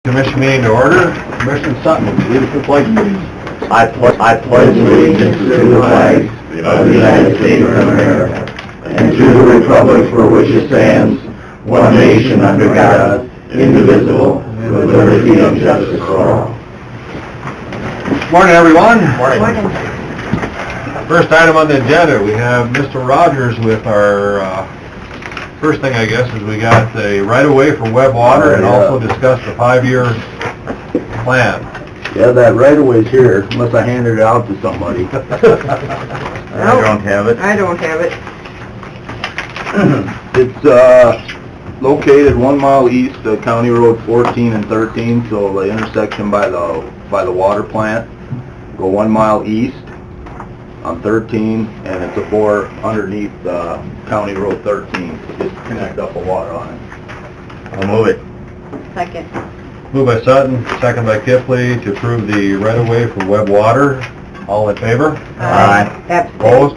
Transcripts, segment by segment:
Commission meeting to order. Commissioner Sutton, lead us to the pledge, please. I pledge allegiance to the flag of the United States of America and to the republic for which it stands, one nation under God, indivisible, with liberty and justice for all. Morning, everyone. Morning. First item on the agenda, we have Mr. Rogers with our, first thing I guess is we got the right-of-way for Webb Water and also discuss the 5-year plan. Yeah, that right-of-way's here, unless I handed it out to somebody. I don't have it. I don't have it. It's located 1 mile east of County Road 14 and 13, so the intersection by the water plant. Go 1 mile east on 13, and it's a bore underneath County Road 13 to just connect up the water on it. I'll move it. Second. Moved by Sutton, second by Kifley to approve the right-of-way for Webb Water. All in favor? Aye. Abstain. Opposed?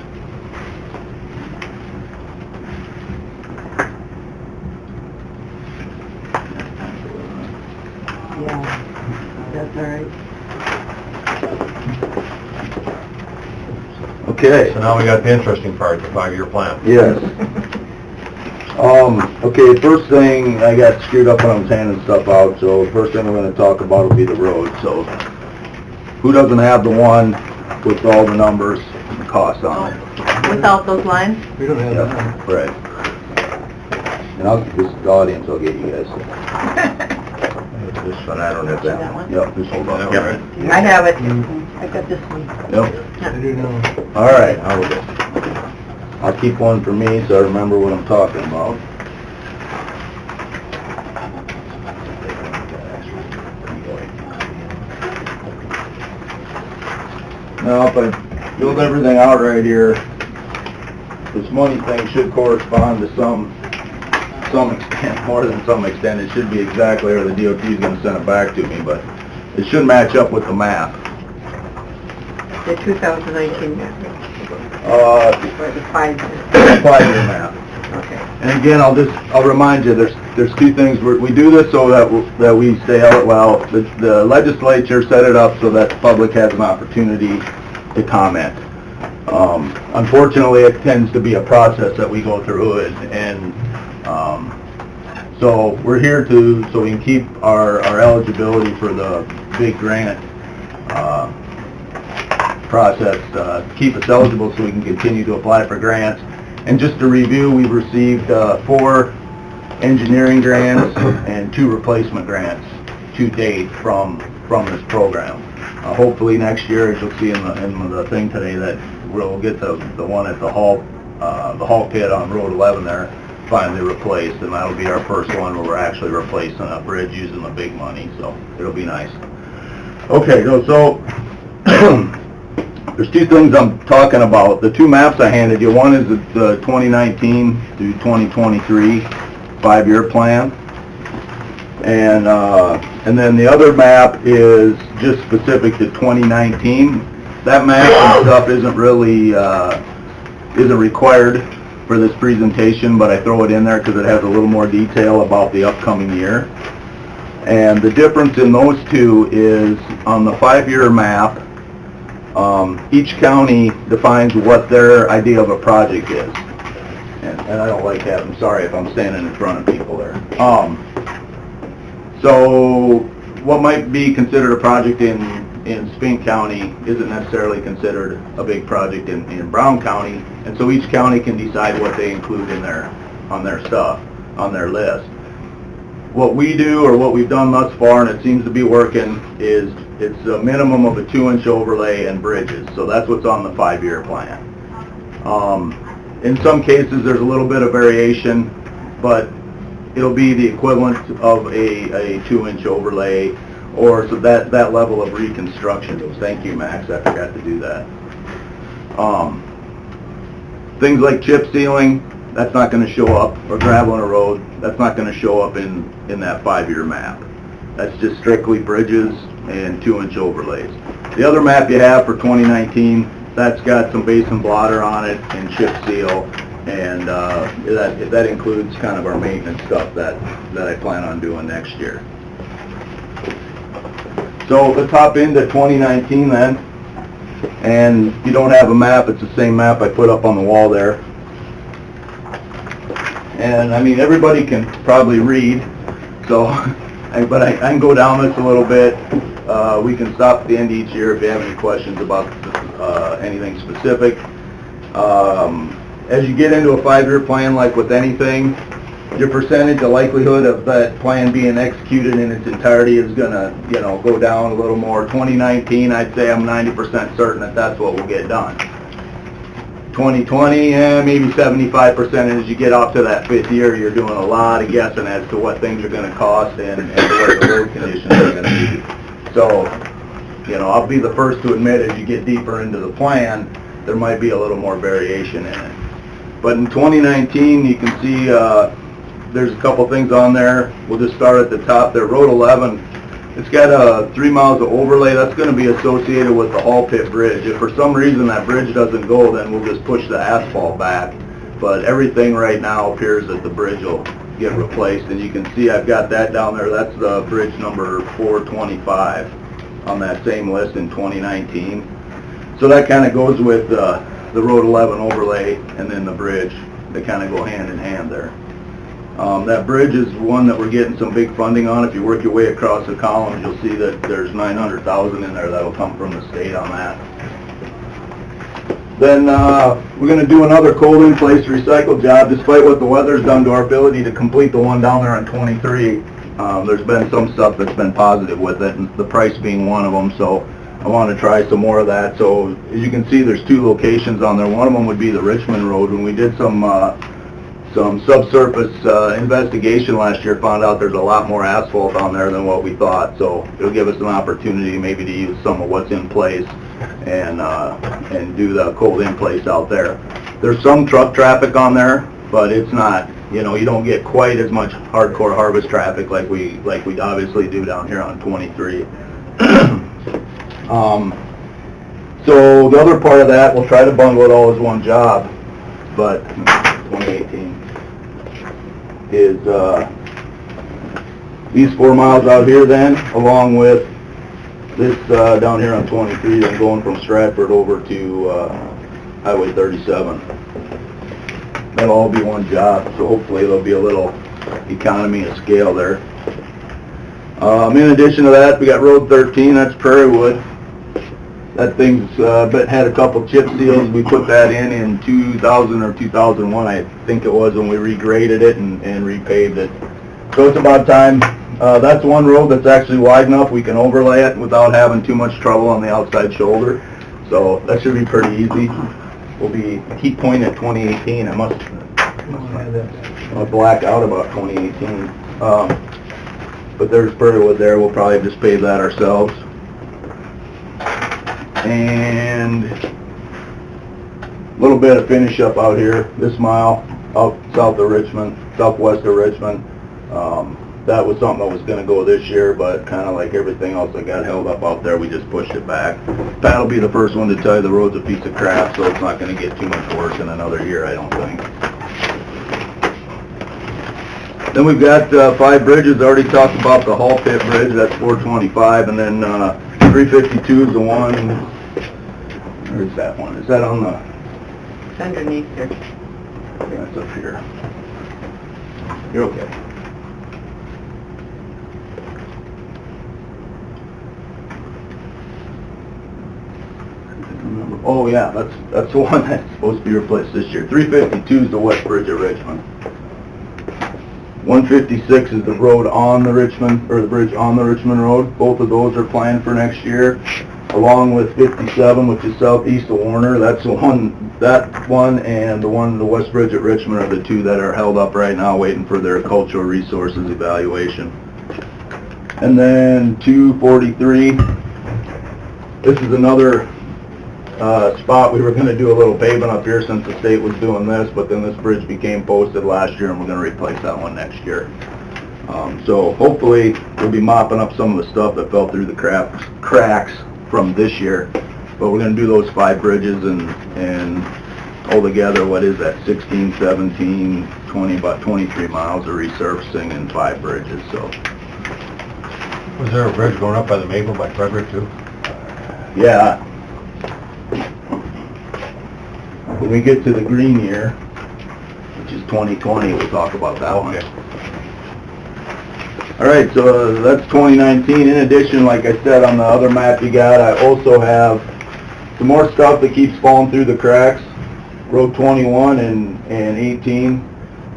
Yeah, that's all right. Okay. So now we got the interesting part, the 5-year plan. Yes. Okay, first thing, I got screwed up when I was handing stuff out, so the first thing we're gonna talk about will be the road, so who doesn't have the one with all the numbers and the cost on it? Without those lines? We don't have Yep, right. And I'll, this audience, I'll get you guys. This one, I don't have that That one. one? Yep, just hold on. Yep. I have it. I got this one. Yep. All right, I'll keep one for me so I remember what I'm talking about. Now, if I build everything out right here, this money thing should correspond to some extent, more than some extent. It should be exactly, or the DOT is going to send it back to me, but it should match up with the map. The 2019 map. Uh, Or the 5-year. 5-year map. Okay. And again, I'll remind you, there's two things. We do this so that we stay out, well, the legislature set it up so that the public has an opportunity to comment. Unfortunately, it tends to be a process that we go through, and so we're here so we can keep our eligibility for the big grant process, keep us eligible so we can continue to apply for grants. And just to review, we've received 4 engineering grants and 2 replacement grants to date from this program. Hopefully next year, as you'll see in the thing today, that we'll get the one at the Hall pit on Road 11 there finally replaced, and that'll be our first one where we're actually replacing a bridge using the big money, so it'll be nice. Okay, so there's 2 things I'm talking about. The 2 maps I handed you, one is the 2019 through 2023 5-year plan, and then the other map is just specific to 2019. That map and stuff isn't really isn't required for this presentation, but I throw it in there because it has a little more detail about the upcoming year. And the difference in those 2 is on the 5-year map, each county defines what their idea of a project is. And I don't like that. I'm sorry if I'm standing in front of people there. So what might be considered a project in Spink County isn't necessarily considered a big project in Brown County, and so each county can decide what they include in on their stuff, on their list. What we do, or what we've done thus far, and it seems to be working, is it's a minimum of a 2-inch overlay and bridges, so that's what's on the 5-year plan. In some cases, there's a little bit of variation, but it'll be the equivalent of a 2-inch overlay, or so that level of reconstruction. Thank you, Max, I forgot to do that. Things like chip sealing, that's not going to show up, or gravel on a road, that's not going to show up in that 5-year map. That's just strictly bridges and 2-inch overlays. The other map you have for 2019, that's got some base and blotter on it and chip seal, and that includes kind of our maintenance stuff that I plan on doing next year. So let's hop into 2019 then. And if you don't have a map, it's the same map I put up on the wall there. And I mean, everybody can probably read, so, but I can go down this a little bit. We can stop at the end of each year if you have any questions about anything specific. As you get into a 5-year plan, like with anything, your percentage, the likelihood of that plan being executed in its entirety is gonna, you know, go down a little more. 2019, I'd say I'm 90% certain that that's what will get done. 2020, maybe 75%, and as you get up to that 5th year, you're doing a lot of guessing as to what things are gonna cost and what the road conditions are gonna be. So, you know, I'll be the first to admit, as you get deeper into the plan, there might be a little more variation in it. But in 2019, you can see there's a couple things on there. We'll just start at the top there. Road 11, it's got 3 miles of overlay. That's going to be associated with the Hall Pit Bridge. If for some reason that bridge doesn't go, then we'll just push the asphalt back. But everything right now appears that the bridge will get replaced. And you can see I've got that down there. That's the bridge number 425 on that same list in 2019. So that kind of goes with the Road 11 overlay and then the bridge. They kind of go hand in hand there. That bridge is one that we're getting some big funding on. If you work your way across the columns, you'll see that there's $900,000 in there that'll come from the state on that. Then we're going to do another cold in place recycle job. Despite what the weather's done to our ability to complete the one down there on 23, there's been some stuff that's been positive with it, and the price being one of them. So I want to try some more of that. So as you can see, there's 2 locations on there. One of them would be the Richmond Road. When we did some subsurface investigation last year, found out there's a lot more asphalt on there than what we thought. So it'll give us an opportunity maybe to use some of what's in place and do the cold in place out there. There's some truck traffic on there, but it's not, you know, you don't get quite as much hardcore harvest traffic like we obviously do down here on 23. So the other part of that, we'll try to bundle it all as one job, but 2018 is these 4 miles out here then, along with this down here on 23, then going from Stratford over to Highway 37. That'll all be one job, so hopefully there'll be a little economy of scale there. In addition to that, we got Road 13, that's Prairie Wood. That thing's had a couple chip seals. We put that in 2000 or 2001, I think it was, when we regraded it and repaved it. So it's about time. That's one road that's actually wide enough we can overlay it without having too much trouble on the outside shoulder. So that should be pretty easy. I keep pointing at 2018. I must black out about 2018. But there's Prairie Wood there. We'll probably just pave that ourselves. And a little bit of finish up out here, this mile, out south of Richmond, southwest of Richmond. That was something that was going to go this year, but kind of like everything else that got held up out there, we just pushed it back. Pat'll be the first one to tell you the road's a piece of crap, so it's not going to get too much worse in another year, I don't think. Then we've got 5 bridges. I already talked about the Hall Pit Bridge, that's 425, and then 352 is the one. Where's that one? Is that on the... It's underneath there. That's up here. You're okay. Oh yeah, that's the one that's supposed to be replaced this year. 352 is the West Bridge of Richmond. 156 is the road on the Richmond, or the bridge on the Richmond Road. Both of those are planned for next year, along with 57, which is southeast of Warner. That's the one, that one and the one, the West Bridge at Richmond, are the 2 that are held up right now waiting for their cultural resources evaluation. And then 243, this is another spot. We were going to do a little paving up here since the state was doing this, but then this bridge became posted last year and we're going to replace that one next year. So hopefully we'll be mopping up some of the stuff that fell through the cracks from this year. But we're going to do those 5 bridges and altogether, what is that, 16, 17, 20, about 23 miles of resurfacing and 5 bridges. So Was there a bridge going up by the Maple by Frederick too? Yeah. When we get to the green year, which is 2020, we'll talk about that one. Okay. All right, so that's 2019. In addition, like I said, on the other map you got, I also have some more stuff that keeps falling through the cracks. Road 21 and 18,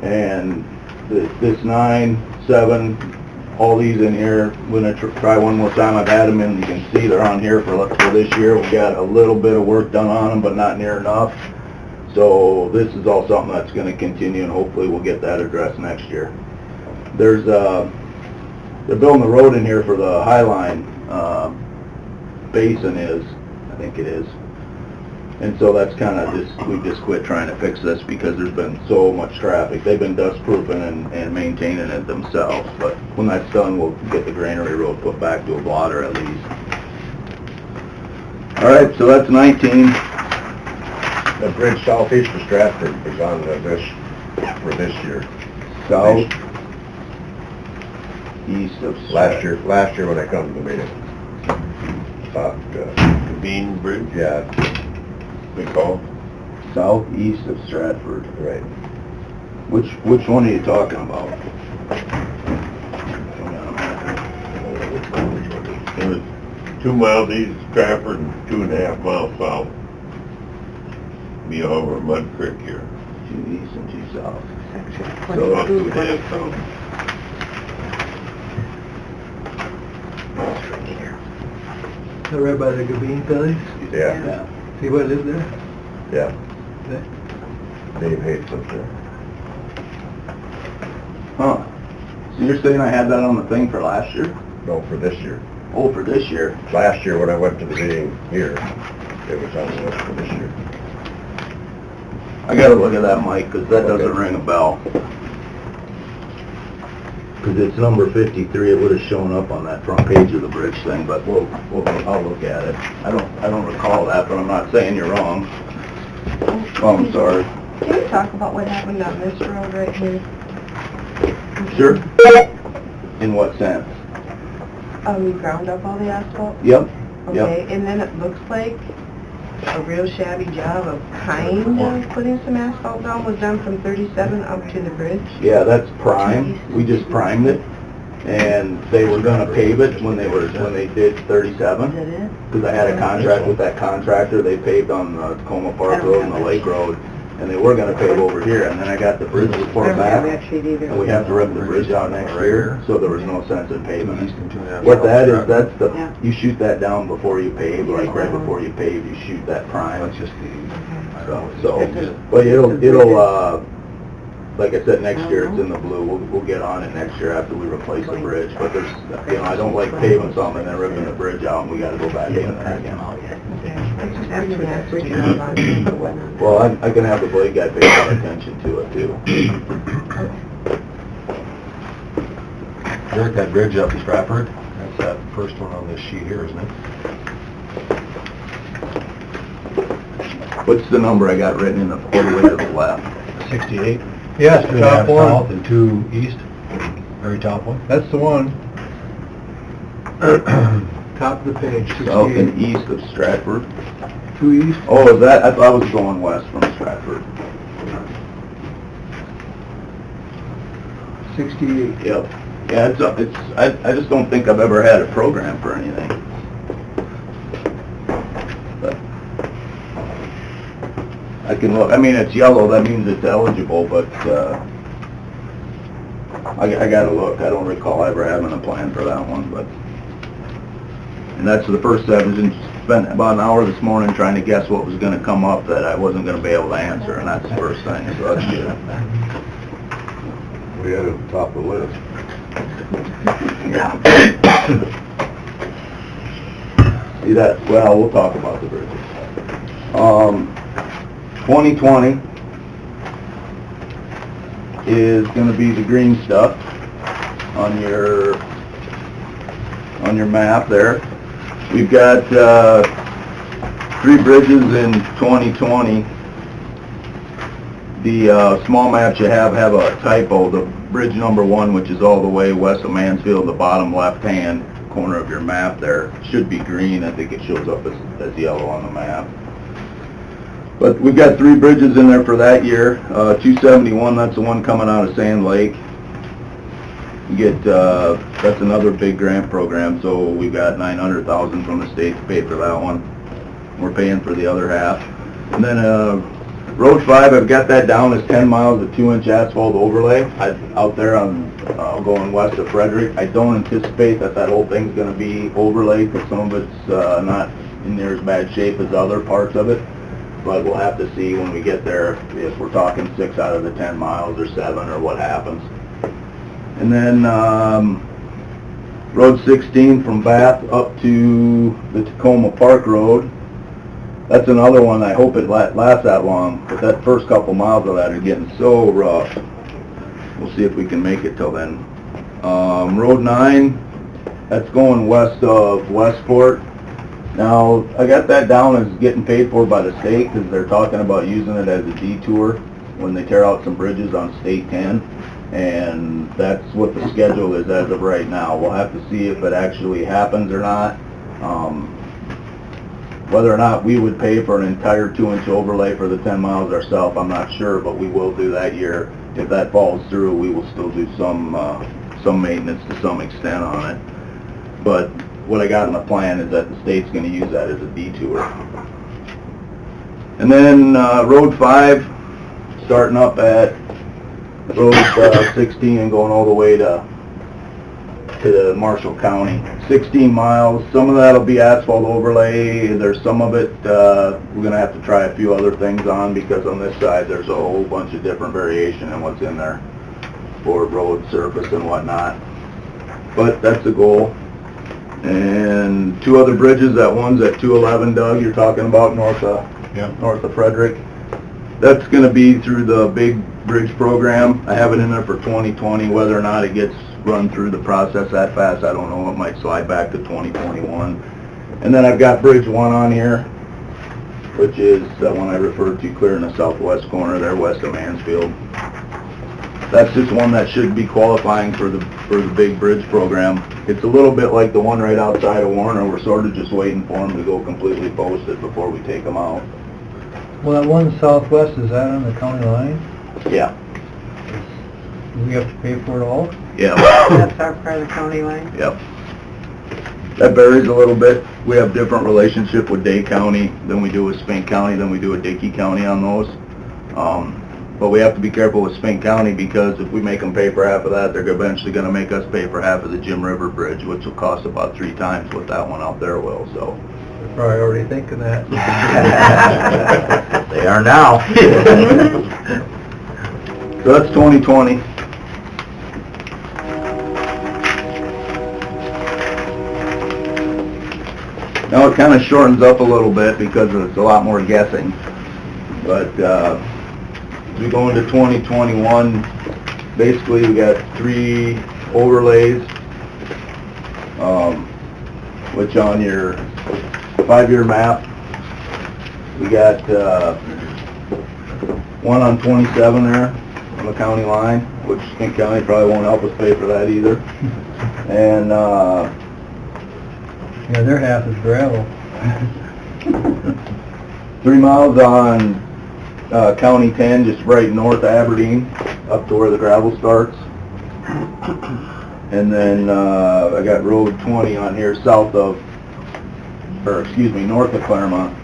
and this 9, 7, all these in here. I'm gonna try one more time. I've had them in, you can see they're on here for this year. We got a little bit of work done on them, but not near enough. So this is all something that's gonna continue, and hopefully we'll get that addressed next year. There's they're building the road in here for the Highline basin I think it is. And so that's kind of we've just quit trying to fix this because there's been so much traffic. They've been dust proofing and maintaining it themselves, but when that's done, we'll get the granary road put back to a blotter at least. All right, so that's 19. The bridge southeast of Stratford is on this, for this year. South, east of Last year when I come to the meeting. About, The Bean Bridge? yeah, we call, southeast of Stratford. right. Which one are you talking about? It was 2 miles east of Stratford and 2.5 miles south. Be over Mud Creek here. 2 east and 2 south. Section So, 22, 2.5 south. That's right here. So right by the Gabine Village, Yeah, Yeah. see what lives there? yeah. There. Dave Hayes lives there. Huh. So you're saying I had that on the thing for last year? No, for this year. Oh, for this year. Last year when I went to the meeting here, it was on the list for this year. I gotta look at that, Mike, 'cause that doesn't Okay. ring a bell. 'Cause it's number 53, it would've shown up on that front page of the bridge thing, but I'll look at it. I don't recall that, but I'm not saying you're wrong. Oh, I'm sorry. Can we talk about what happened on this road right here? Sure. In what sense? We ground up all the asphalt? Yep, Okay, and then it looks like a real shabby job of kind of putting some asphalt down was done from 37 up to the bridge. yeah, that's prime. We just primed it, and they were gonna pave it when they did 37. Is that it? Because I had a contract with that contractor, they paved on the Tacoma Park Road and the Lake Road, and they were gonna pave over here, and then I got the bridge report back, and we have to rip the bridge out next year, so there was no sense in paving it. What that is, that's Yeah. you shoot that down before you pave, like right before you pave, you shoot that prime. That's just the, So, but it'll, like I said, next year it's in the blue, we'll get on it next year after we replace the bridge, but there's, I don't like paving something and then ripping the bridge out and we gotta go back in there again. Well, I can have the blade guy pay more attention to it too. Eric, that bridge up in Stratford, that's that first one on this sheet here, isn't it? What's the number I got written in the quarter way to the left? 68? Yes, Two the and a half top one. south and 2 east, very top one. That's the one. Top of the page, South 68. and east of Stratford. 2 east. Oh, is that, I thought I was going west from Stratford. 68. Yep. Yeah, I just don't think I've ever had a program for anything. But I can look, I mean, it's yellow, that means it's eligible, but, I gotta look, I don't recall ever having a plan for that one, but. And that's the first step, is spent about an hour this morning trying to guess what was gonna come up that I wasn't gonna be able to answer, and that's the first thing, so that's good. We had it at the top of the list. Yeah. See that, well, we'll talk about the bridges. 2020 is gonna be the green stuff on your map there. We've got, 3 bridges in 2020. The, small maps you have a typo. The bridge number 1, which is all the way west of Mansfield, the bottom left hand, corner of your map there. Should be green, I think it shows up as yellow on the map. But we've got 3 bridges in there for that year. 271, that's the one coming out of Sand Lake. You get, that's another big grant program, so we got $900,000 from the state to pay for that one. We're paying for the other half. And then, Road 5, I've got that down as 10 miles of 2-inch asphalt overlay. Out there on, going west of Frederick. I don't anticipate that whole thing's gonna be overlaid, because some of it's, not in near as bad shape as other parts of it. But we'll have to see when we get there, if we're talking 6 out of the 10 miles, or 7, or what happens. And then, Road 16 from Bath up to the Tacoma Park Road. That's another one, I hope it lasts that long, but that first couple miles of that are getting so rough. We'll see if we can make it till then. Road 9, that's going west of Westport. Now, I got that down as getting paid for by the state, because they're talking about using it as a detour when they tear out some bridges on State 10. And that's what the schedule is as of right now. We'll have to see if it actually happens or not. Whether or not we would pay for an entire 2-inch overlay for the 10 miles ourselves, I'm not sure, but we will do that year. If that falls through, we will still do some maintenance to some extent on it. But what I got in the plan is that the state's going to use that as a detour. And then Road 5, starting up at Road 16 and going all the way to Marshall County. 16 miles, some of that'll be asphalt overlay. There's some of it we're going to have to try a few other things on, because on this side there's a whole bunch of different variation in what's in there for road surface and whatnot. But that's the goal. And 2 other bridges, that one's at 211, Doug, you're talking about north of Frederick. That's going to be through the big bridge program. I have it in there for 2020. Whether or not it gets run through the process that fast, I don't know. It might slide back to 2021. And then I've got Bridge 1 on here, which is that one I referred to, clear in the southwest corner there, west of Mansfield. That's just one that should be qualifying for the big bridge program. It's a little bit like the one right outside of Warner. We're sort of just waiting for them to go completely posted before we take them out. Well, that one southwest, is that on the county line? Yeah. Do we have to pay for it all? Yeah. That's our part of the county line. Yep. That varies a little bit. We have different relationship with Day County than we do with Spink County, than we do with Dickey County on those. But we have to be careful with Spink County, because if we make them pay for half of that, they're eventually going to make us pay for half of the Jim River Bridge, which will cost about 3 times what that one out there will, so. They're probably already thinking that. They are now. So that's 2020. Now it kind of shortens up a little bit because it's a lot more guessing. But as we go into 2021, basically we got 3 overlays, which on your 5-year map, we got one on 27 there on the county line, which Spink County probably won't help us pay for that either. And Yeah, their half is gravel. 3 miles on County 10, just right north of Aberdeen, up to where the gravel starts. And then I got Road 20 on here north of Claremont.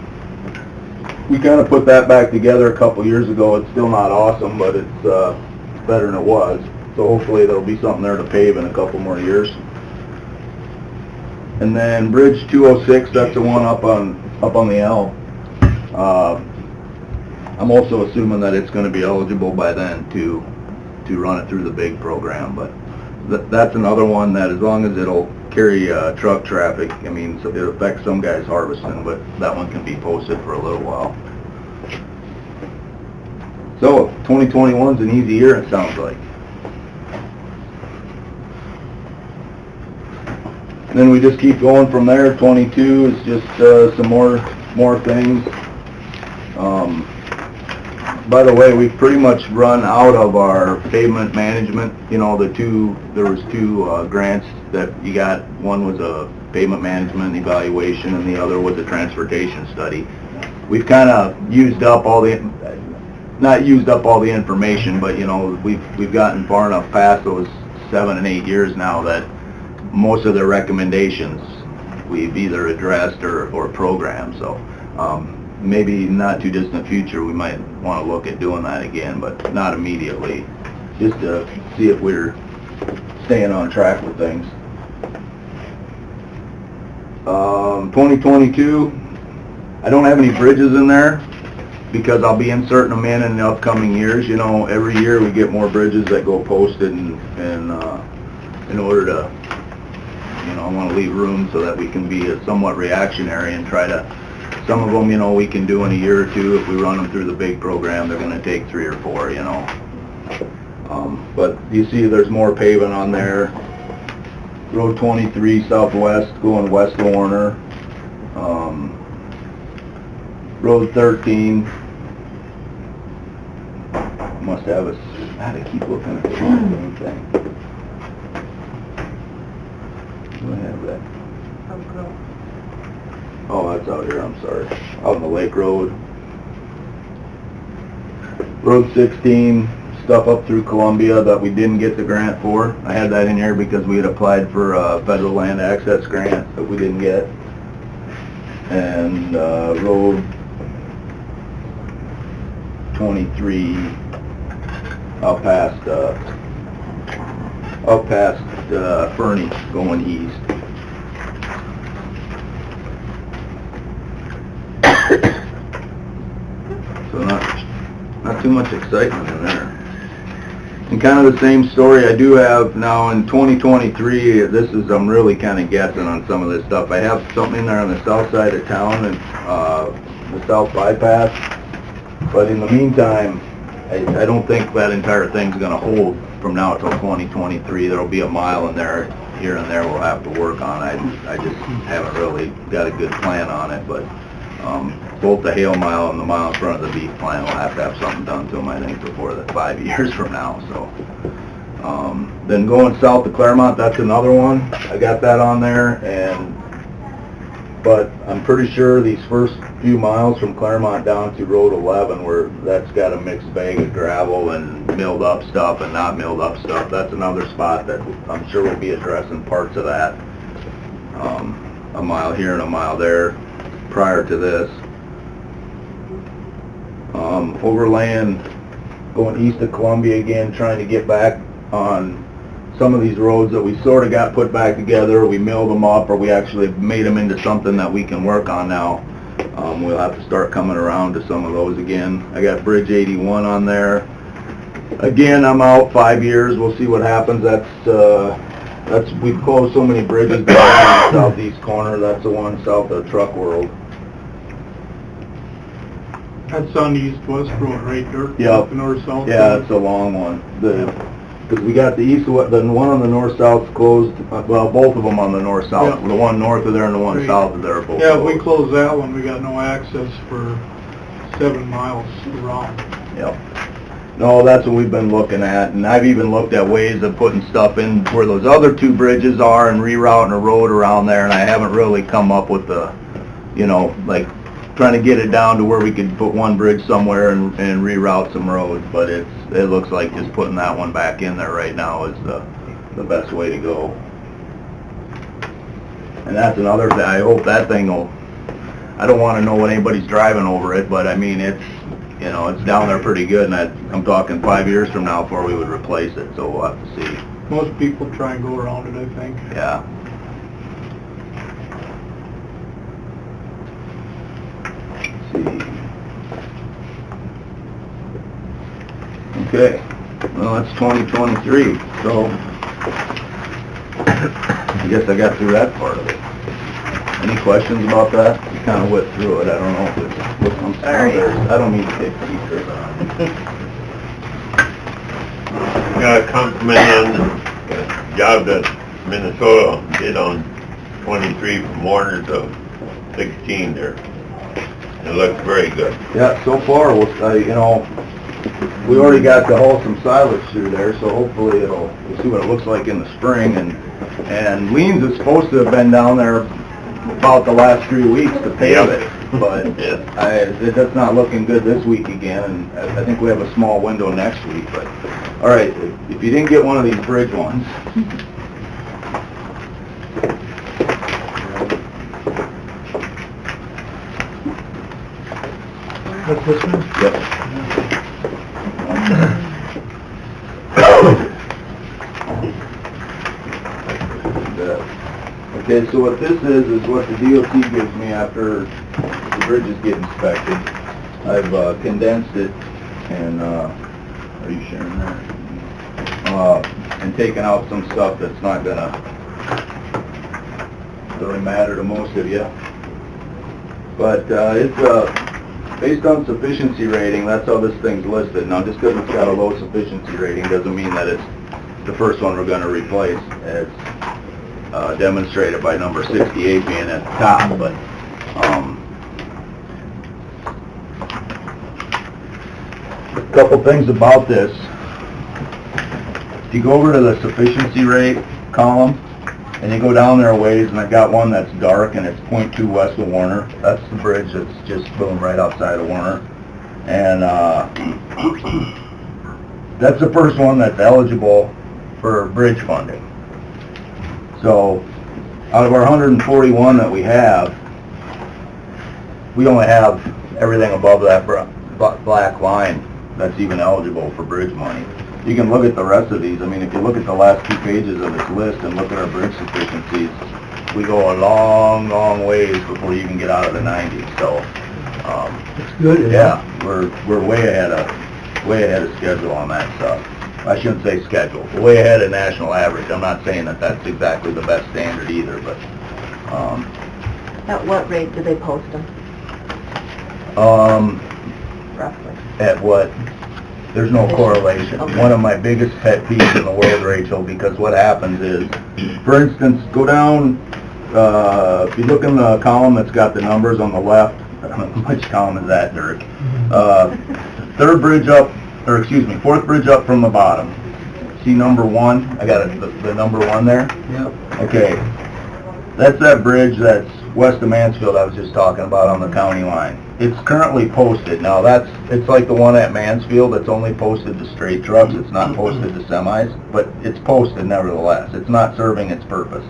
We kind of put that back together a couple years ago. It's still not awesome, but it's better than it was. So hopefully there'll be something there to pave in a couple more years. And then Bridge 206, that's the one up on the L. I'm also assuming that it's going to be eligible by then to run it through the big program, but that's another one that, as long as it'll carry truck traffic, I mean, so it affects some guys harvesting, but that one can be posted for a little while. So 2021's an easy year, it sounds like. And then we just keep going from there. 22 is just some more things. by the way, we've pretty much run out of our pavement management, there was two grants that you got. One was a pavement management evaluation and the other was a transportation study. We've kind of not used up all the information, but we've gotten far enough past those 7 and 8 years now that most of their recommendations we've either addressed or programmed. So maybe not too distant future we might want to look at doing that again, but not immediately, just to see if we're staying on track with things. 2022, I don't have any bridges in there because I'll be inserting them in the upcoming years. Every year we get more bridges that go posted, and in order to, I want to leave room so that we can be somewhat reactionary and try to, some of them, we can do in a year or two. If we run them through the big program, they're going to take 3 or 4, But you see there's more paving on there. Road 23 southwest going west of Warner. Road 13. Must have I had to keep looking at the wrong thing. Do I have that? Oh, that's out here, I'm sorry. Out on the Lake Road. Road 16, stuff up through Columbia that we didn't get the grant for. I had that in here because we had applied for a federal land access grant that we didn't get. And Road 23 up past Fernie going east. So not too much excitement in there. And kind of the same story I do have now in 2023. I'm really kind of guessing on some of this stuff. I have something in there on the south side of town and the south bypass. But in the meantime, I don't think that entire thing's going to hold from now until 2023. There'll be a mile in there, here and there, we'll have to work on. I just haven't really got a good plan on it, but both the Hale Mile and the mile in front of the beef plant will have to have something done to them, I think, before 5 years from now. So, then going south to Claremont, that's another one. I got that on there, but I'm pretty sure these first few miles from Claremont down to Road 11, where that's got a mixed bag of gravel and milled up stuff and not milled up stuff. That's another spot that I'm sure we'll be addressing parts of that. A mile here and a mile there prior to this. Overland, going east of Columbia again, trying to get back on some of these roads that we sort of got put back together. We milled them up, or we actually made them into something that we can work on now. We'll have to start coming around to some of those again. I got Bridge 81 on there. Again, I'm out 5 years. We'll see what happens. We've closed so many bridges down in the southeast corner. That's the one south of Truck World. That's on the east-west road, right there? Yep. The north-south? Yeah, it's a long one. Because we got the east-west, the one on the north-south closed, well, both of them on the north-south. Yeah. The one north of there and the one Right. south of there are both Yeah, if we closed. close that one, we got no access for 7 miles around. Yep. No, that's what we've been looking at, and I've even looked at ways of putting stuff in where those other 2 bridges are and rerouting a road around there, and I haven't really come up with the, like, trying to get it down to where we could put one bridge somewhere and reroute some roads, but it looks like just putting that one back in there right now is the best way to go. And that's another thing, I hope that thing will, I don't want to know what anybody's driving over it, but I mean, it's down there pretty good, and I'm talking 5 years from now before we would replace it, so we'll have to see. Most people try and go around it, I think. Yeah. Let's see. Okay, well, that's 2023, so I guess I got through that part of it. Any questions about that? You kind of went through it, I don't know if it's, I'm sorry, I don't mean to take pictures on it. Got a compliment on the job that Minnesota did on 23 from Warner to 16 there. It looks very good. Yeah, so far, we already got to haul some silage through there, so hopefully we'll see what it looks like in the spring. And Leans is supposed to have been down there about the last 3 weeks to pave it, but that's not looking good this week again, and I think we have a small window next week, but, all right, if you didn't get one of these bridge ones, What's this one? yep. Okay, so what this is what the DOT gives me after the bridges get inspected. I've condensed it and, are you sharing that? And taken out some stuff that's not gonna really matter to most of you. But it's based on sufficiency rating, that's how this thing's listed. Now, just because it's got a low sufficiency rating doesn't mean that it's the first one we're gonna replace. It's demonstrated by number 68 being at the top, but a couple things about this. If you go over to the sufficiency rate column, and you go down there a ways, and I've got one that's dark, and it's .2 west of Warner. That's the bridge that's just boom right outside of Warner. And that's the first one that's eligible for bridge funding. So, out of our 141 that we have, we only have everything above that black line that's even eligible for bridge money. You can look at the rest of these. I mean, if you look at the last 2 pages of this list and look at our bridge sufficiencies, we go a long, long ways before you can get out of the 90s. So, It's good, yeah, we're way ahead of schedule on that stuff. I shouldn't say schedule, we're way ahead of national average. I'm not saying that that's exactly the best standard either, but, At what rate do they post them, roughly? at what? There's no correlation. Okay. One of my biggest pet peeves in the world, Rachel, because what happens is, for instance, go down, if you look in the column that's got the numbers on the left, which column is that, Dirk? Fourth bridge up from the bottom. See number 1? I got the number 1 there? Yep. Okay. That's that bridge that's west of Mansfield I was just talking about on the county line. It's currently posted. Now it's like the one at Mansfield that's only posted to straight trucks. It's not posted to semis, but it's posted nevertheless. It's not serving its purpose.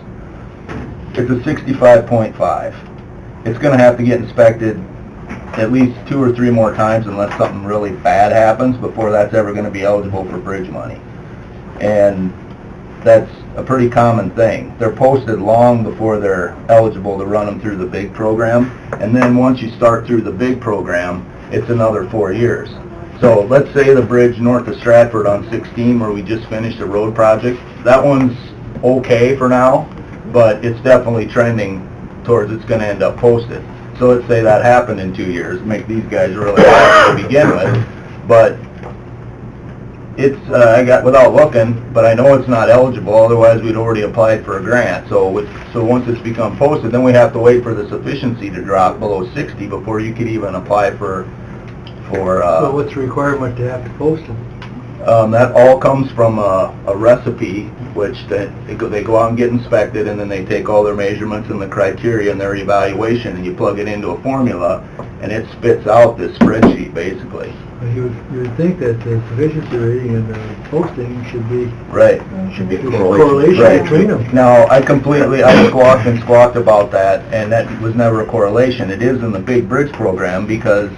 It's a 65.5. It's going to have to get inspected at least 2 or 3 more times unless something really bad happens before that's ever going to be eligible for bridge money. And that's a pretty common thing. They're posted long before they're eligible to run them through the big program, and then once you start through the big program, it's another 4 years. So let's say the bridge north of Stratford on 16 where we just finished a road project, that one's okay for now, but it's definitely trending towards it's going to end up posted. So let's say that happened in 2 years, make these guys really happy to begin with, but it's, I got without looking, but I know it's not eligible, otherwise we'd already applied for a grant. So once it's become posted, then we have to wait for the sufficiency to drop below 60 before you could even apply for So what's the requirement to have to post them? that all comes from a recipe, which they go out and get inspected, and then they take all their measurements and the criteria and their evaluation, and you plug it into a formula, and it spits out this spreadsheet basically. You would think that the sufficiency rating and the posting should be Right. Should be a correlation Right. between them. Now, I squawked and squawked about that, and that was never a correlation. It is in the big bridge program because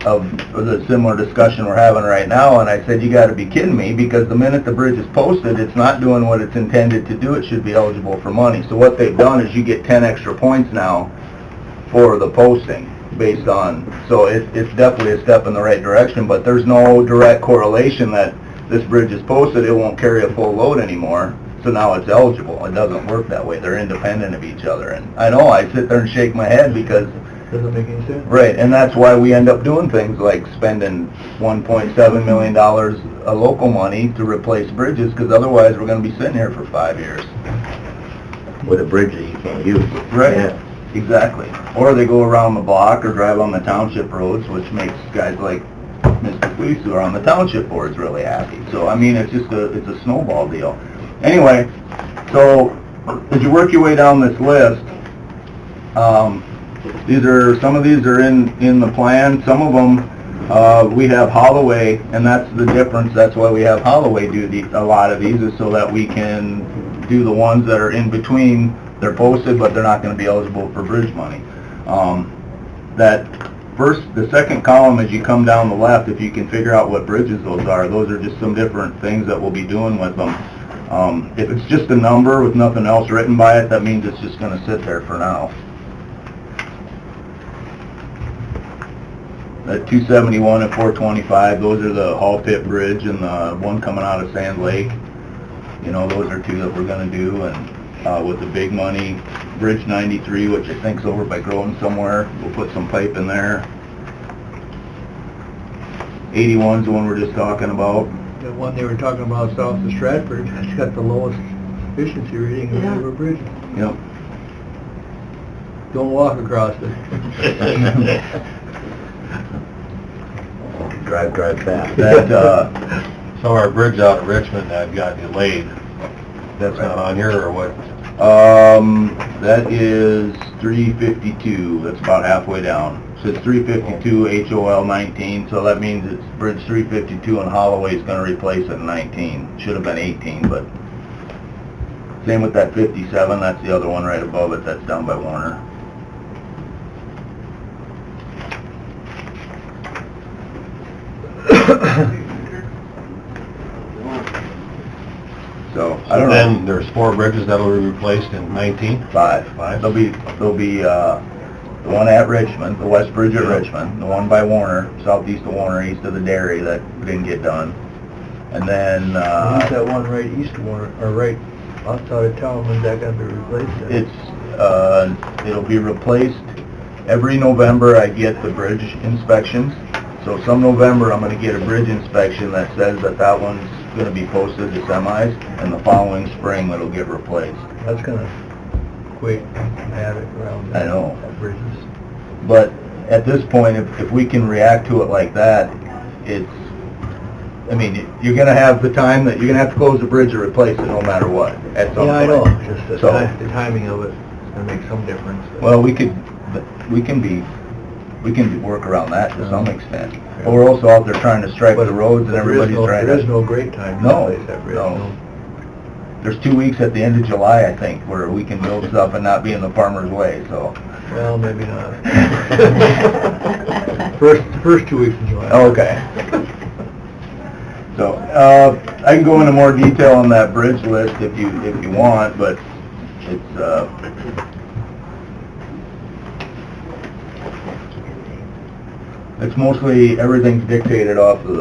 of the similar discussion we're having right now, and I said, you gotta be kidding me, because the minute the bridge is posted, it's not doing what it's intended to do. It should be eligible for money. So what they've done is you get 10 extra points now for the posting based on, so it's definitely a step in the right direction, but there's no direct correlation that this bridge is posted, it won't carry a full load anymore, so now it's eligible. It doesn't work that way. They're independent of each other, and I know I sit there and shake my head because Doesn't make any sense. right, and that's why we end up doing things like spending $1.7 million of local money to replace bridges, because otherwise we're going to be sitting here for 5 years. With a bridge that you can't use. Right, Yeah. exactly. Or they go around the block or drive on the township roads, which makes guys like Mr. the police who are on the township board's really happy. So, I mean, it's just it's a snowball deal. Anyway, so as you work your way down this list, some of these are in the plan, some of them, we have Holloway, and that's the difference, that's why we have Holloway do a lot of these, is so that we can do the ones that are in between, they're posted, but they're not gonna be eligible for bridge money. The second column, as you come down the left, if you can figure out what bridges those are just some different things that we'll be doing with them. If it's just a number with nothing else written by it, that means it's just gonna sit there for now. That 271 and 425, those are the Hall Pit Bridge and the one coming out of Sand Lake. You know, those are two that we're gonna do, and with the big money, Bridge 93, which I think's over by Groton somewhere, we'll put some pipe in there. 81's the one we're just talking about. The one they were talking about south of Stratford, it's got the lowest efficiency rating of any of our bridges. Yep. Don't walk across it. Drive fast. That, So our bridge out of Richmond that got delayed, that's not on here, or what? that is 352, that's about halfway down. So it's 352 HOL 19, so that means it's Bridge 352 and Holloway's gonna replace it in 19. Should have been 18, but same with that 57, that's the other one right above it, that's down by Warner. So, I don't know. Then there's 4 bridges that'll be replaced in 19? Five. There'll be, the one at Richmond, the West Bridge at Richmond, the one by Warner, southeast of Warner, east of the dairy that didn't get done. And then, Who's that one right east of Warner, or right outside of town, when's that gonna be replaced then? it'll be replaced. Every November I get the bridge inspections. So some November I'm gonna get a bridge inspection that says that one's gonna be posted to semis, and the following spring it'll get replaced. That's gonna create havoc around I know. bridges. But at this point, if we can react to it like that, you're gonna have the time that you're gonna have to close the bridge or replace it no matter what, at some point. Yeah, I know, just the So- timing of it is gonna make some difference. Well, we can work around that to some extent. But we're also out there trying to stripe the roads, and everybody's trying to... There is no great time to No, replace that bridge. no. There's 2 weeks at the end of July, I think, where we can build stuff and not be in the farmer's way, so... Well, maybe not. First 2 weeks in July. Okay. So, I can go into more detail on that bridge list if you want, but it's mostly, everything's dictated off of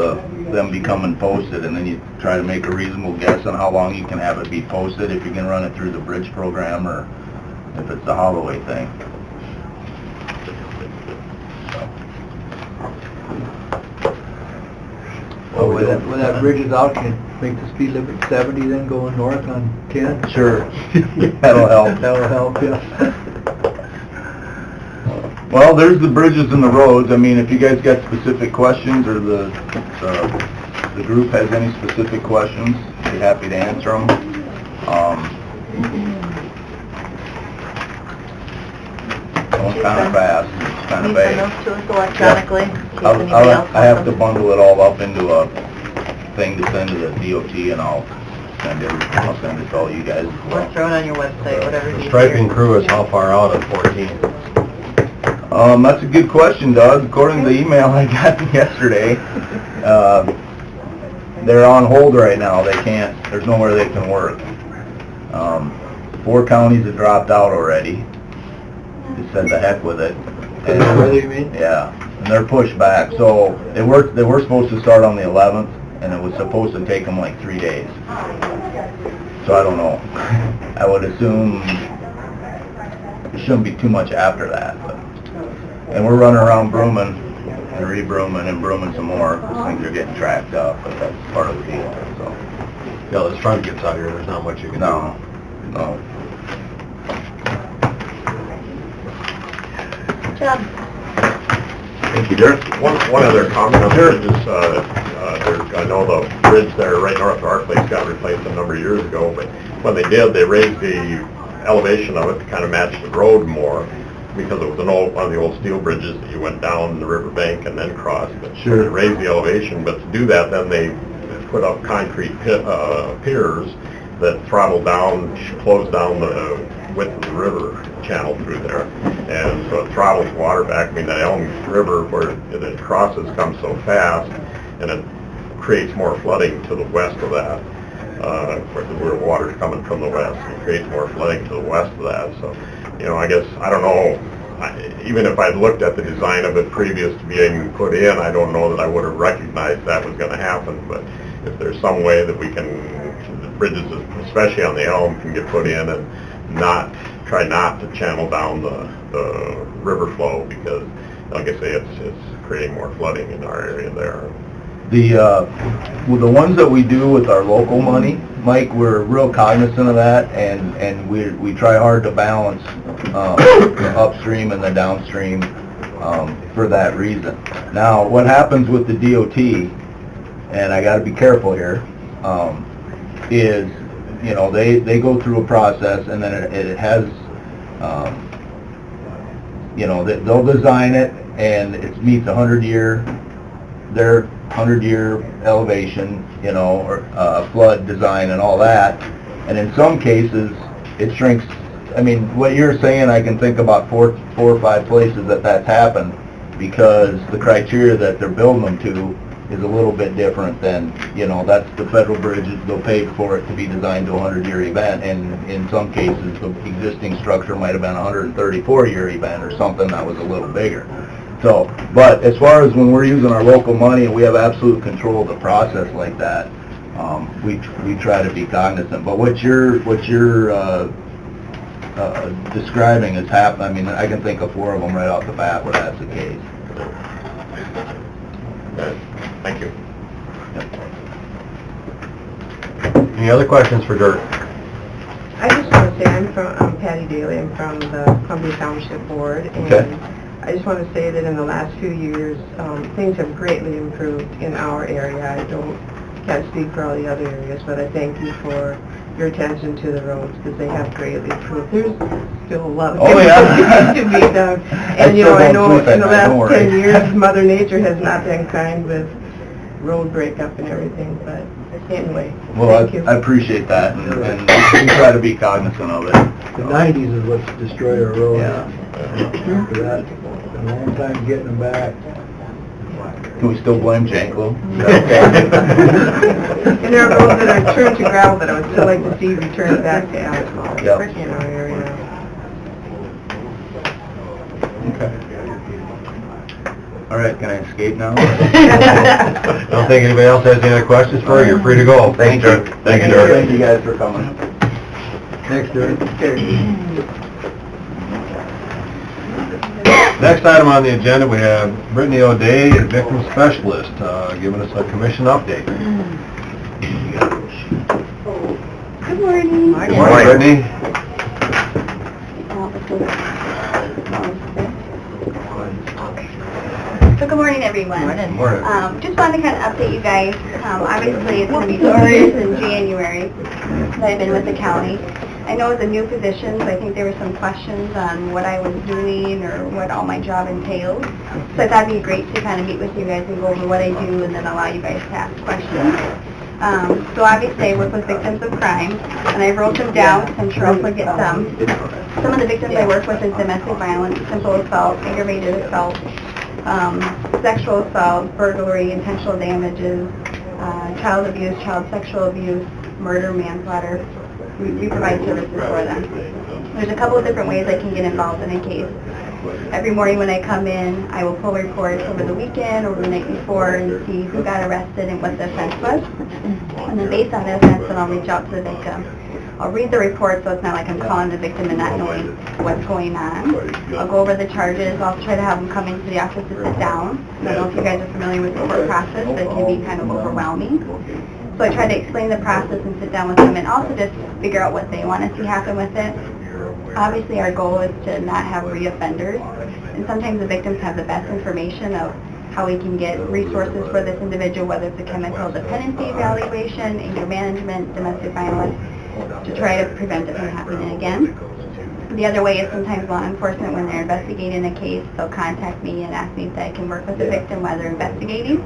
them becoming posted, and then you try to make a reasonable guess on how long you can have it be posted, if you can run it through the bridge program, or if it's the Holloway thing. Oh, when that bridge is out, can you make the speed limit 70 then going north on 10? Sure. That'll help. That'll help, yeah. Well, there's the bridges and the roads. I mean, if you guys got specific questions, or the group has any specific questions, I'd be happy to answer them. Going kind of fast, it's kind of Can you send vague. those to us electronically? in case anybody else I have wants to them? bundle it all up into a thing to send to the DOT, and I'll send it to all you guys as Or well. throw it on your website, whatever The you striping crew is how far out on 14? That's a good question, Doug. According to the email I got yesterday, they're on hold right now. They can't, there's nowhere they can work. 4 counties have dropped out already. They said the heck with it. Really, you mean? Yeah, and they're pushed back. So they were supposed to start on the 11th, and it was supposed to take them like 3 days. So I don't know. I would assume it shouldn't be too much after that. But. And we're running around brooming and re-brooming and brooming some more, because things are getting tracked up, but that's part of the deal, so. Yeah, this front gets out here, there's not much you can do. No. Good job. Thank you, Derek. One other comment on there is, I know the bridge there right north of our place got replaced a number of years ago, but when they did, they raised the elevation of it to kind of match the road more, because it was one of the old steel bridges that you went down the riverbank and then crossed. But Sure. They raised the elevation, but to do that, then they put up concrete piers that throttle down, close down the width of the river channel through there, and so it throttles water back. I mean, the Elm River, where it crosses, comes so fast, and it creates more flooding to the west of that. Of course, where water's coming from the west, it creates more flooding to the west of that. So, you know, I guess, I don't know, even if I'd looked at the design of it previous to being put in, I don't know that I would have recognized that was going to happen. But if there's some way that we can, the bridges, especially on the Elm, can get put in and try not to channel down the river flow, because, like I say, it's creating more flooding in our area there. Well, the ones that we do with our local money, Mike, we're real cognizant of that, and we try hard to balance the upstream and the downstream for that reason. Now, what happens with the DOT, and I got to be careful here, is, you know, they go through a process, and then it has, you know, they'll design it, and it meets 100-year elevation, you know, or flood design and all that. And in some cases, it shrinks. I mean, what you're saying, I can think about four or five places that's happened, because the criteria that they're building them to is a little bit different than, you know, that's the federal bridges, they'll pay for it to be designed to a 100-year event, and in some cases, the existing structure might have been a 134-year event or something that was a little bigger. So, but as far as when we're using our local money and we have absolute control of the process like that, we try to be cognizant. But what you're describing is happening. I mean, I can think of 4 of them right off the bat where that's the case. Thank you. Any other questions for Dirk? I just want to say I'm Patty Daly. I'm from the Columbia Township Board, and Okay. I just want to say that in the last few years, things have greatly improved in our area. I can't speak for all the other areas, but I thank you for your attention to the roads, because they have greatly improved. There's still a lot of Oh, yeah. things to be done. And, you know, I know in the last 10 years, Mother Nature has not been kind with road breakup and everything, but anyway, Well, thank you. I appreciate that, and we try to be cognizant of it. The 90s is what's destroyed our roads. Yeah. After that, it's been a long time getting them back. Can we still blame Janklow? And there are roads that are turned to gravel that I would still like to see returned back to asphalt Yep. in our area. Okay. All right, can I escape now? Don't think anybody else has any other questions for you? You're free to go. Thank you. Thank you, Dirk. Thank you guys for coming. Thanks, Derek. Next item on the agenda, we have Brittany O'Day, a victim specialist, giving us a commission update. Good morning. Good morning, Brittany. So good morning, everyone. Morning. Just wanted to kind of update you guys. Obviously, it's going to be 2 years in January that I've been with the county. I know it's a new position, so I think there were some questions on what I was doing or what all my job entails. So I thought it'd be great to kind of meet with you guys and go over what I do and then allow you guys to ask questions. So obviously I work with victims of crime, and I wrote them down because I'm sure I'll forget some. Some of the victims I work with is domestic violence, simple assault, aggravated assault, sexual assault, burglary, intentional damages, child abuse, child sexual abuse, murder, manslaughter. We provide services for them. There's a couple of different ways I can get involved in a case. Every morning when I come in, I will pull reports over the weekend or the night before and see who got arrested and what the offense was. And then based on the offense, then I'll reach out to the victim. I'll read the report so it's not like I'm calling the victim and not knowing what's going on. I'll go over the charges. I'll try to have them come into the office to sit down. I don't know if you guys are familiar with the court process, but it can be kind of overwhelming. So I try to explain the process and sit down with them and also just figure out what they want to see happen with it. Obviously, our goal is to not have reoffenders, and sometimes the victims have the best information of how we can get resources for this individual, whether it's a chemical dependency evaluation, anger management, domestic violence, to try to prevent it from happening again. The other way is sometimes law enforcement, when they're investigating a case, they'll contact me and ask me if I can work with the victim while they're investigating.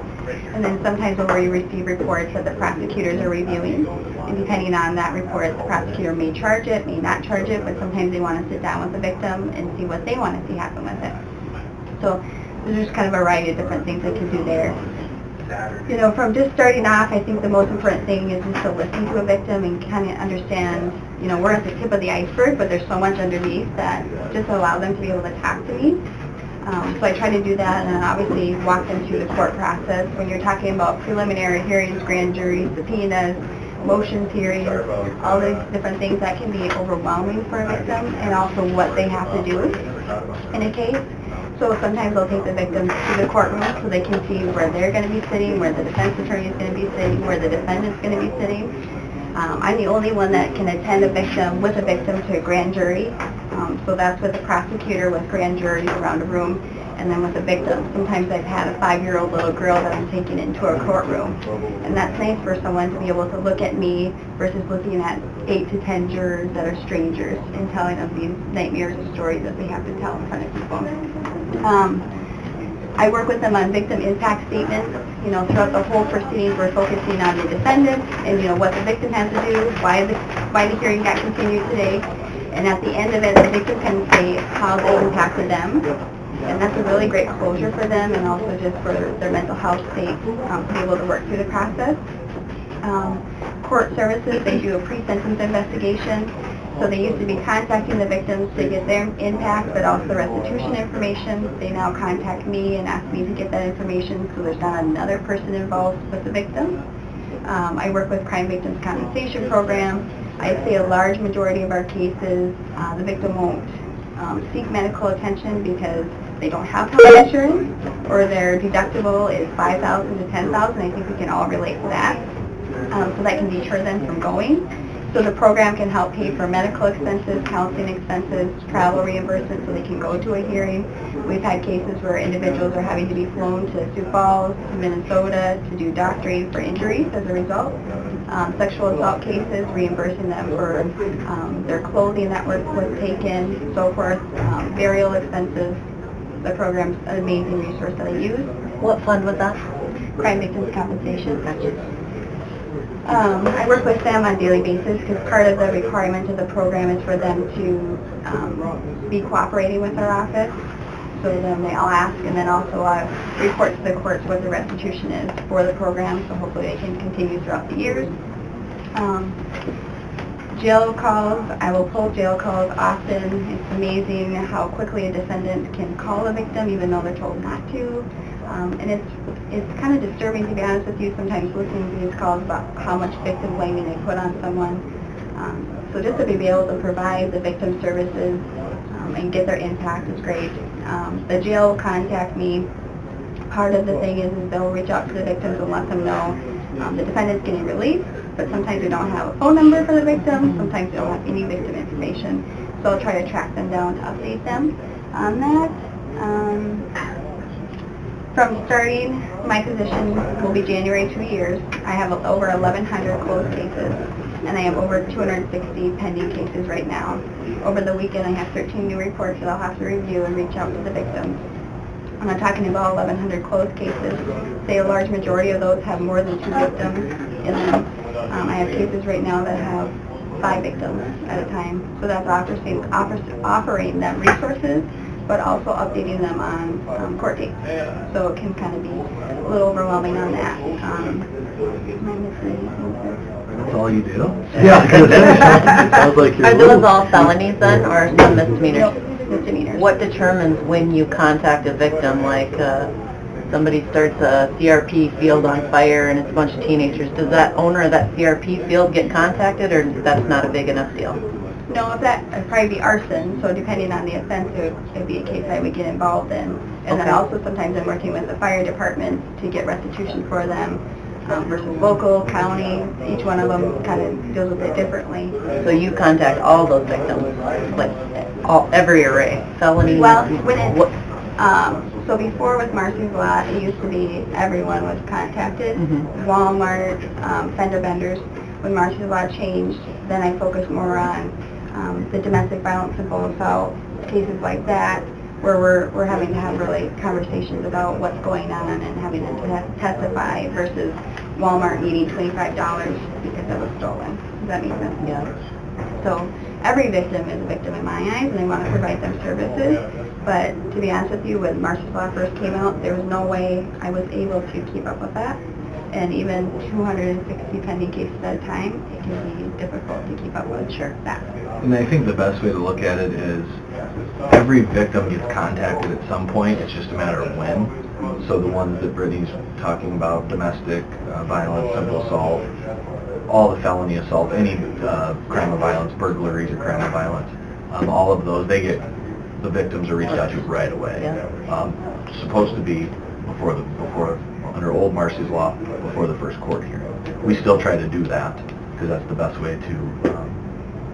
And then sometimes when we receive reports that the prosecutors are reviewing, and depending on that report, the prosecutor may charge it, may not charge it, but sometimes they want to sit down with the victim and see what they want to see happen with it. So there's just kind of a variety of different things I can do there. You know, from just starting off, I think the most important thing is just to listen to a victim and kind of understand, you know, we're at the tip of the iceberg, but there's so much underneath that just allow them to be able to talk to me. So I try to do that, and obviously walk them through the court process. When you're talking about preliminary hearings, grand juries, subpoenas, motions hearings, all these different things, that can be overwhelming for a victim, and also what they have to do in a case. So sometimes I'll take the victims to the courtroom so they can see where they're going to be sitting, where the defense attorney is going to be sitting, where the defendant's going to be sitting. I'm the only one that can attend a victim with a victim to a grand jury. So that's with the prosecutor, with grand juries around a room, and then with the victim. Sometimes I've had a 5-year-old little girl that I'm taking into a courtroom. And that's nice for someone to be able to look at me versus looking at 8 to 10 jurors that are strangers and telling them these nightmares of stories that they have to tell in front of people. I work with them on victim impact statements. You know, throughout the whole proceedings, we're focusing on the defendant and, you know, what the victim has to do, why the hearing got continued today. And at the end of it, the victim can say how they impacted them. And that's a really great closure for them, and also just for their mental health state, to be able to work through the process. Court services, they do a pre-sentence investigation. So they used to be contacting the victims to get their impact, but also restitution information. They now contact me and ask me to get that information, so there's not another person involved with the victim. I work with Crime Victims Compensation Program. I'd say a large majority of our cases, the victim won't seek medical attention because they don't have health insurance, or their deductible is $5,000 to $10,000. I think we can all relate to that. So that can deter them from going. So the program can help pay for medical expenses, counseling expenses, travel reimbursement, so they can go to a hearing. We've had cases where individuals are having to be flown to Sioux Falls, to Minnesota, to do doctoring for injuries as a result. Sexual assault cases, reimbursing them for their clothing that was taken, so forth. Burial expenses. The program's an amazing resource that I use. What fund was that? Crime Victims Compensation. I work with them on a daily basis because part of the requirement of the program is for them to be cooperating with our office. So then they all ask, and then also report to the courts what the restitution is for the program, so hopefully they can continue throughout the years. Jail calls, I will pull jail calls often. It's amazing how quickly a defendant can call a victim even though they're told not to. And it's kind of disturbing, to be honest with you, sometimes listening to these calls about how much victim blaming they put on someone. So just to be able to provide the victim services and get their impact is great. The jail will contact me. Part of the thing is they'll reach out to the victims and let them know the defendant's getting released, but sometimes they don't have a phone number for the victim, sometimes they don't have any victim information. So I'll try to track them down to update them on that. From starting, my position will be January 2 years. I have over 1,100 closed cases, and I have over 260 pending cases right now. Over the weekend, I have 13 new reports that I'll have to review and reach out to the victims. I'm talking about 1,100 closed cases. Say a large majority of those have more than 2 victims in them. I have cases right now that have 5 victims at a time. So that's offering them resources, but also updating them on court dates. So it can kind of be a little overwhelming on that. Am I missing anything there? That's all you do? Yeah. Sounds like you're Are those all felonies then, or some misdemeanors? Nope, misdemeanors. What determines when you contact a victim, like somebody starts a CRP field on fire and it's a bunch of teenagers, does that owner of that CRP field get contacted, or that's not a big enough deal? No, it'd probably be arson, so depending on the offense, it would be a case I would get involved in. And then Okay. also sometimes I'm working with the fire department to get restitution for them. versus local, county. Each one of them kind of deals with it differently. So you contact all those victims, like every array, felonies? Well, when what- so before with Marcy's Law, it used to be everyone was contacted, Mhm. Walmart, fender benders. When Marcy's Law changed, then I focused more on the domestic violence and full assault, cases like that, where we're having to have really conversations about what's going on and having to testify versus Walmart needing $25 because it was stolen. Does that make sense? Yeah. So every victim is a victim in my eyes, and I want to provide them services. But to be honest with you, when Marcy's Law first came out, there was no way I was able to keep up with that. And even 260 pending cases at a time, it can be difficult to keep up with that. And I think the best way to look at it is every victim gets contacted at some point, it's just a matter of when. So the ones that Brittany's talking about, domestic violence, simple assault, all the felony assault, any crime of violence, burglaries or crime of violence, all of those, the victims are reached out to right away. Yeah. Supposed to be under old Marcy's Law, before the first court hearing. We still try to do that, because that's the best way to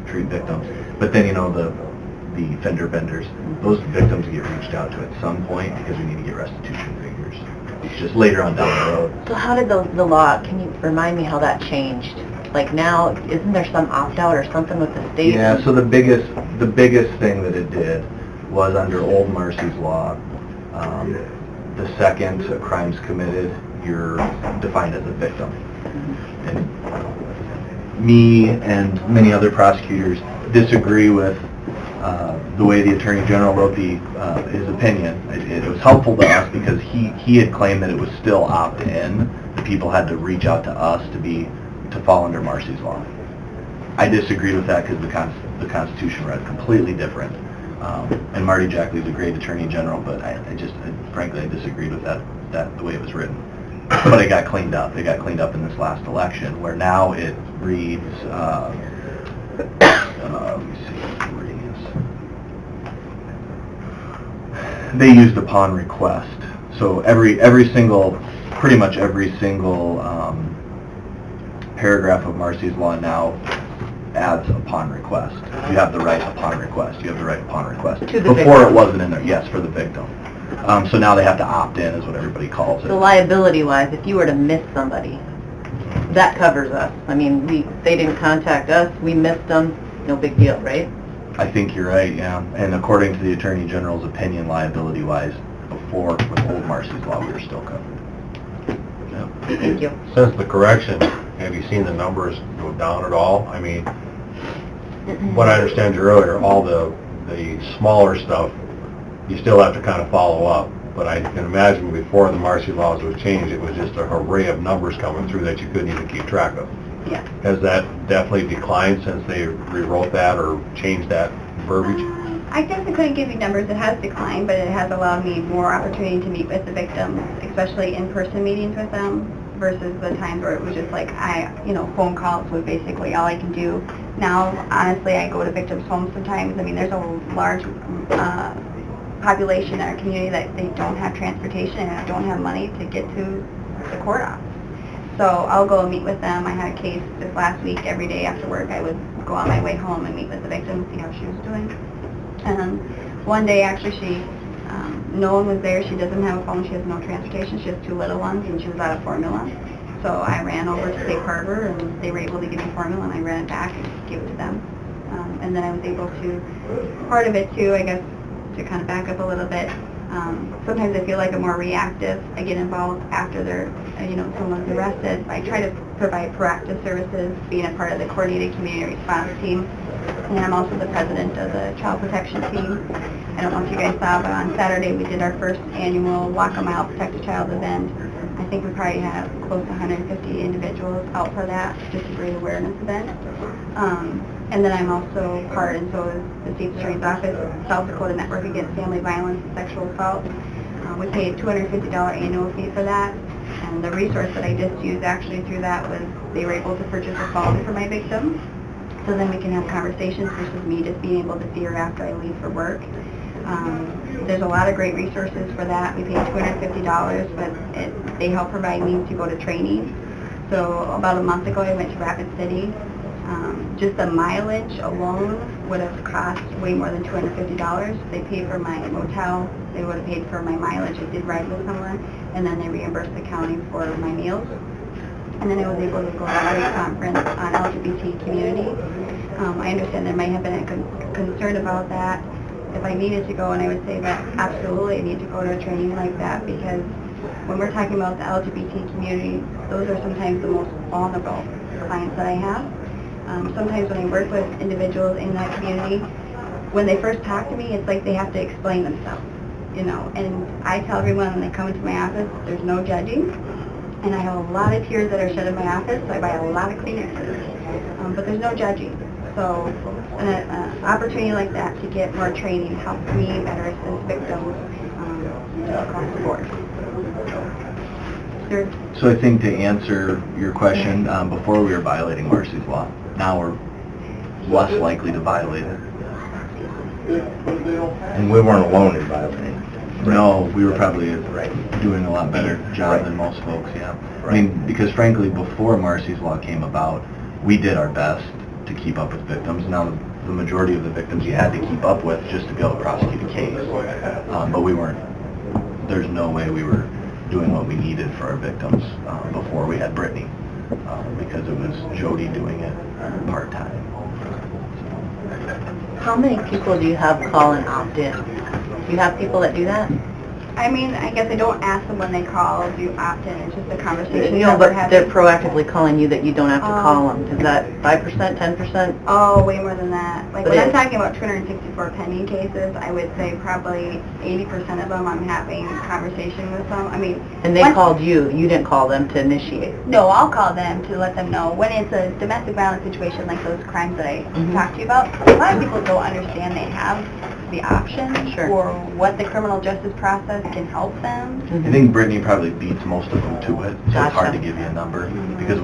treat victims. But then, the fender benders, those victims get reached out to at some point, because we need to get restitution figures. It's just later on down the road. So how did the law, can you remind me how that changed? Like now, isn't there some opt-out or something with the state? Yeah, so the biggest thing that it did was under old Marcy's Law, the second a crime's committed, you're defined as a victim. And me and many other prosecutors disagree with the way the Attorney General wrote his opinion. It was helpful to us because he had claimed that it was still opt-in, that people had to reach out to us to fall under Marcy's Law. I disagree with that because the Constitution read completely different. And Marty Jackley's a great Attorney General, but frankly, I disagreed with that the way it was written. But it got cleaned up. It got cleaned up in this last election, where now it reads, let me see what the wording is. They used upon request. So pretty much every single paragraph of Marcy's Law now adds upon request. You have the right upon request. You have the right upon request. To the Before victim. it wasn't in there, yes, for the victim. So now they have to opt in, is what everybody calls it. So liability-wise, if you were to miss somebody, that covers us. I mean, they didn't contact us, we missed them, no big deal, right? I think you're right, yeah. And according to the Attorney General's opinion, liability-wise, before with old Marcy's Law, we were still covered. Yep. Thank you. Since the correction, have you seen the numbers go down at all? I mean, what I understand earlier, all the smaller stuff, you still have to kind of follow up. But I can imagine before the Marcy laws was changed, it was just an array of numbers coming through that you couldn't even keep track of. Yeah. Has that definitely declined since they rewrote that or changed that verbiage? I guess I couldn't give you numbers. It has declined, but it has allowed me more opportunity to meet with the victims, especially in-person meetings with them, versus the times where it was just like phone calls was basically all I can do. Now, honestly, I go to victims' homes sometimes. I mean, there's a large population in our community that they don't have transportation and don't have money to get to the court office. So I'll go and meet with them. I had a case this last week. Every day after work, I would go on my way home and meet with the victim, see how she was doing. And one day, actually, no one was there. She doesn't have a phone. She has no transportation. She has 2 little ones, and she was out of formula. So I ran over to Safe Harbor, and they were able to give me formula, and I ran it back and gave it to them. And then I was able to, part of it too, I guess, to kind of back up a little bit, sometimes I feel like I'm more reactive. I get involved after someone's arrested. I try to provide proactive services, being a part of the coordinated community response team. And I'm also the president of the child protection team. I don't know if you guys saw, but on Saturday we did our first annual Walk a Mile Protect a Child event. I think we probably have close to 150 individuals out for that, just a great awareness event. And then I'm also part, and so is the State Attorney's Office, South Dakota Network Against Family Violence and Sexual Assault. We paid a $250 annual fee for that. And the resource that I just used actually through that was they were able to purchase a phone for my victim. So then we can have conversations versus me just being able to see her after I leave for work. There's a lot of great resources for that. We paid $250, but they help provide means to go to training. So about a month ago, I went to Rapid City. Just the mileage alone would have cost way more than $250. They paid for my motel, they would have paid for my mileage, I did ride with someone, and then they reimbursed the county for my meals. And then I was able to go to a great conference on LGBT community. I understand there might have been a concern about that. If I needed to go, and I would say that absolutely I need to go to a training like that, because when we're talking about the LGBT community, those are sometimes the most vulnerable clients that I have. Sometimes when I work with individuals in that community, when they first talk to me, it's like they have to explain themselves, you know. And I tell everyone when they come into my office, there's no judging. And I have a lot of tears that are shed in my office, so I buy a lot of Kleenexes. But there's no judging. So an opportunity like that to get more training helps me better assist victims across the board. So I think to answer your question, before we were violating Marcy's Law. Now we're less likely to violate it. And we weren't alone in violating. No, we were probably doing a lot better job than most folks, yeah. I mean, because frankly, before Marcy's Law came about, we did our best to keep up with victims. Now, the majority of the victims you had to keep up with just to be able to prosecute a case. But we weren't, there's no way we were doing what we needed for our victims before we had Brittany, because it was Jody doing it part-time. How many people do you have call and opt in? Do you have people that do that? I mean, I guess I don't ask them when they call, do you opt in, it's just a conversation No, that we're but having. they're proactively calling you that you don't have to call them. Is that 5%, 10%? Oh, way more than that. Like, But when I'm it- talking about 264 pending cases, I would say probably 80% of them I'm having conversation with them. I mean... And they called you, you didn't call them to initiate? No, I'll call them to let them know. When it's a domestic violence situation like those crimes that I talked to you about, a lot of people don't understand they have the option or what the criminal justice process can help them. I think Brittany probably beats most of them to it, so it's hard to Gotcha. give you a number, because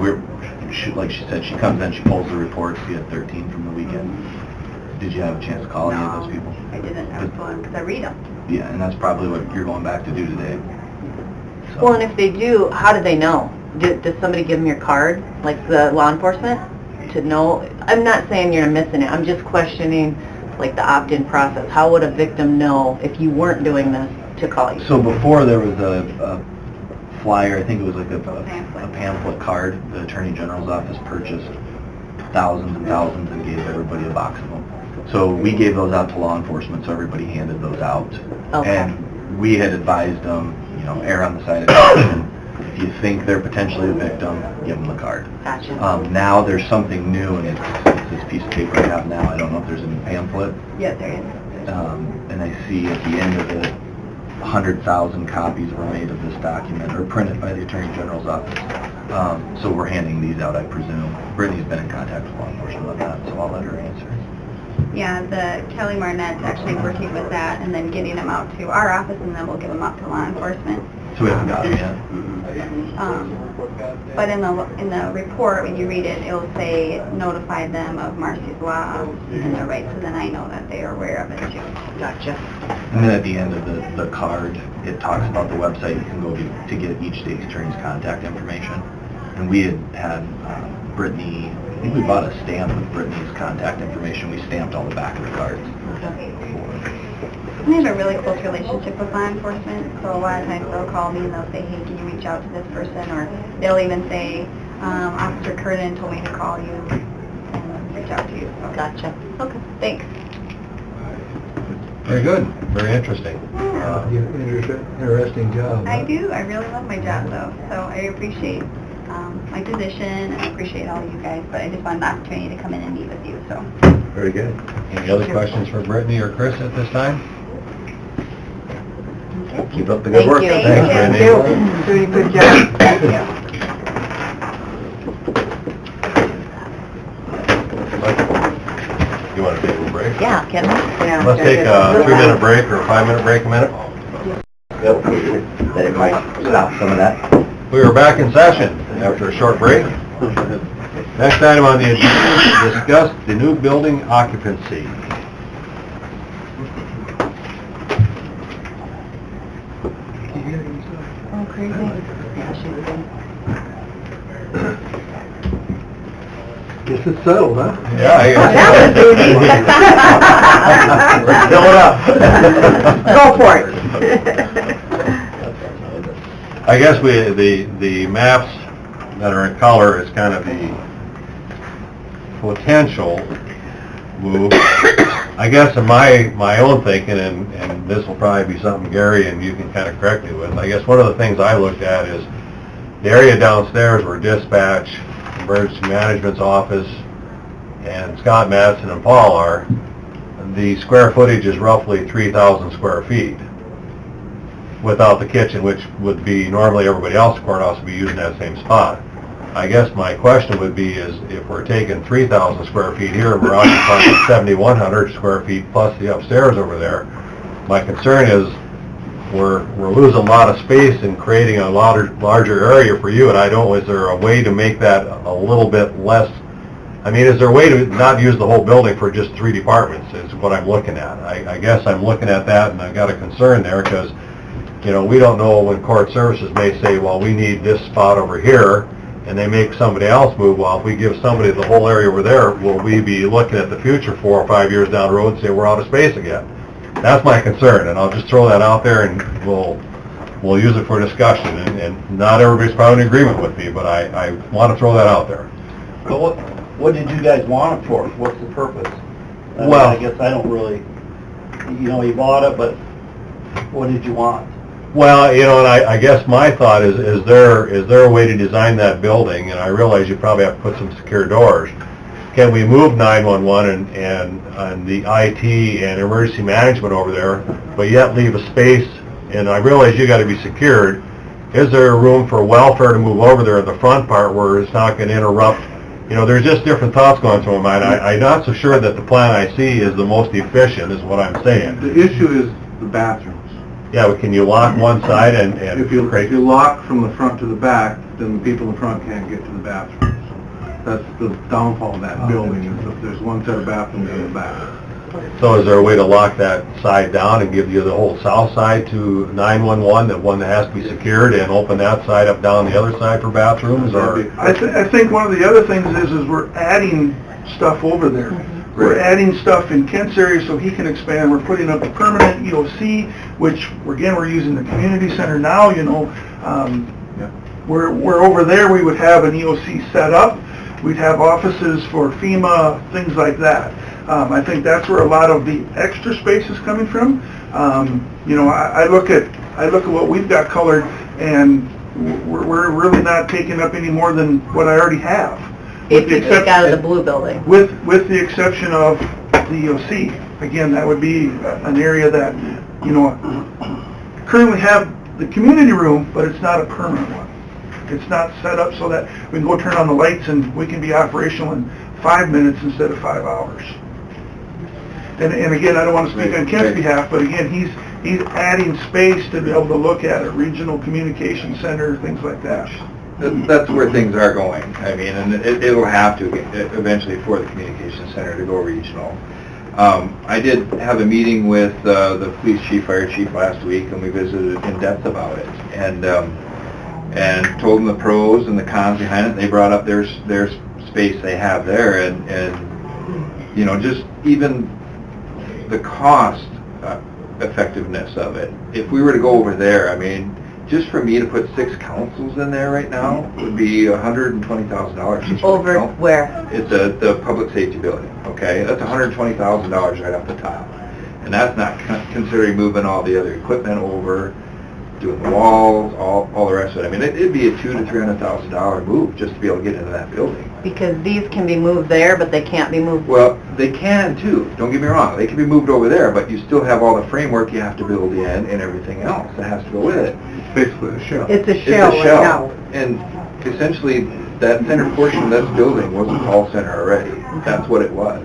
like she said, she comes in, she pulls the reports, you had 13 from the weekend. Did you have a chance to call any of those people? I didn't. I was pulling because I read them. Yeah, and that's probably what you're going back to do today. So. Well, and if they do, how do they know? Does somebody give them your card, like the law enforcement, to know? I'm not saying you're missing it, I'm just questioning like the opt-in process. How would a victim know if you weren't doing this to call you? So before there was a flyer, I think it was like a pamphlet card. The Attorney General's office purchased thousands and thousands and gave everybody a box of them. So we gave those out to law enforcement, so everybody handed those out. Okay. And we had advised them, you know, err on the side of caution. If you think they're potentially a victim, give them the card. Gotcha. Now there's something new, and it's this piece of paper I have now. I don't know if there's a new pamphlet. Yes, there is. And I see at the end of it, 100,000 copies were made of this document, or printed by the Attorney General's office. So we're handing these out, I presume. Brittany's been in contact with law enforcement on that, so I'll let her answer. Yeah, the Kelly Marnette's actually working with that and then getting them out to our office, and then we'll give them out to law enforcement. So we haven't got them yet? But in the report, when you read it, it'll say notify them of Marcy's Law and their rights, so then I know that they are aware of it too. Gotcha. And then at the end of the card, it talks about the website you can go to get each state's attorney's contact information. And we had Brittany, I think we bought a stamp with Brittany's contact information. We stamped on the back of the cards. We have a really close relationship with law enforcement, so a lot of times they'll call me and they'll say, hey, can you reach out to this person? Or they'll even say, Officer Kernan told me to call you and reach out to you. So. Gotcha. Okay, thanks. Very good, very interesting. Interesting job. I do. I really love my job, though. So I appreciate my position. I appreciate all you guys, but I just wanted the opportunity to come in and meet with you. So. Very good. Any other questions for Brittany or Chris at this time? Keep up the good work. Thank Thanks, you. Brittany. Doing a good job. Thank you. You want to take a break? Yeah, can we? Yeah. Let's take a 3-minute break or a 5-minute break a minute. Yep. That it might stop some of that. We are back in session after a short break. Next item on the agenda is to discuss the new building occupancy. Oh, crazy. Yeah, she's good. Guess it's settled, huh? Yeah, I guess. That was easy. We're filling up. Go for it. I guess the maps that are in color is kind of the potential move. I guess in my own thinking, and this will probably be something, Gary, and you can kind of correct me with, I guess one of the things I looked at is the area downstairs where dispatch, emergency management's office, and Scott Madsen and Paul are, the square footage is roughly 3,000 square feet without the kitchen, which would be normally everybody else in the courthouse would be using that same spot. I guess my question would be is if we're taking 3,000 square feet here and we're occupying 7,100 square feet plus the upstairs over there, my concern is we're losing a lot of space and creating a larger area for you, and is there a way to make that a little bit less? I mean, is there a way to not use the whole building for just 3 departments is what I'm looking at. I guess I'm looking at that and I've got a concern there because, you know, we don't know when court services may say, well, we need this spot over here, and they make somebody else move. Well, if we give somebody the whole area over there, will we be looking at the future 4 or 5 years down the road and say we're out of space again? That's my concern, and I'll just throw that out there, and we'll use it for discussion. And not everybody's probably in agreement with me, but I want to throw that out there. But what did you guys want it for? What's the purpose? Well, I guess I don't really, you know, you bought it, but what did you want? Well, you know, and I guess my thought is there a way to design that building, and I realize you probably have to put some secure doors. Can we move 911 and the IT and emergency management over there, but yet leave a space, and I realize you got to be secured. Is there room for welfare to move over there in the front part where it's not going to interrupt? You know, there's just different thoughts going through my mind. I'm not so sure that the plan I see is the most efficient, is what I'm saying. The issue is the bathrooms. Yeah, but can you lock one side and If you lock from the front to the back, then the people in the front can't get to the bathrooms. That's the downfall of that building, is if there's one set of bathrooms in the back. So is there a way to lock that side down and give you the whole south side to 911, that one that has to be secured, and open that side up down the other side for bathrooms, or? I think one of the other things is we're adding stuff over there. We're adding stuff in Kent's area so he can expand. We're putting up a permanent EOC, which, again, we're using the community center now, you know. We're over there, we would have an EOC set up. We'd have offices for FEMA, things like that. I think that's where a lot of the extra space is coming from. You know, I look at what we've got colored, and we're really not taking up any more than what I already have. If you take out of the blue building. With the exception of the EOC. Again, that would be an area that, you know, currently have the community room, but it's not a permanent one. It's not set up so that we can go turn on the lights and we can be operational in 5 minutes instead of 5 hours. And again, I don't want to speak on Kent's behalf, but again, he's adding space to be able to look at a regional communication center, things like that. That's where things are going. I mean, and it'll have to eventually for the communication center to go regional. I did have a meeting with the police chief, fire chief last week, and we visited in depth about it, and told them the pros and the cons behind it. They brought up their space they have there, and you know, just even the cost effectiveness of it. If we were to go over there, I mean, just for me to put 6 councils in there right now would be $120,000. Over where? It's the public safety building, okay? That's $120,000 right off the top. And that's not considering moving all the other equipment over, doing the walls, all the rest of it. I mean, it'd be a $200,000 to $300,000 move just to be able to get into that building. Because these can be moved there, but they can't be moved. Well, they can too, don't get me wrong. They can be moved over there, but you still have all the framework you have to build in and everything else that has to go with it. It's basically a shell. It's a shell right now. And essentially, that center portion of this building was a call center already. That's what it was.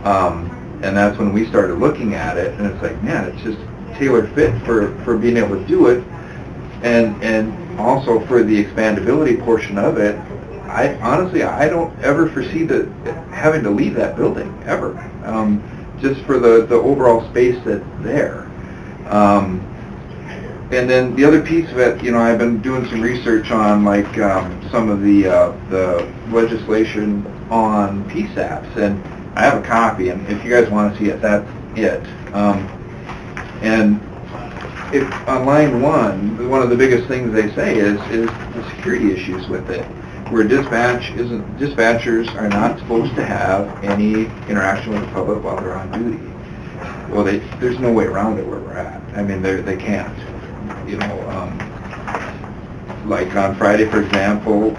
And that's when we started looking at it, and it's like, man, it's just tailor fit for being able to do it, and also for the expandability portion of it. I don't ever foresee having to leave that building ever, just for the overall space that's there. And then the other piece of it, you know, I've been doing some research on like some of the legislation on PSAPs, and I have a copy, and if you guys want to see it, that's it. And if on line one of the biggest things they say is the security issues with it, where dispatchers are not supposed to have any interaction with the public while they're on duty. Well, there's no way around it where we're at. I mean, they can't. You know, like on Friday, for example,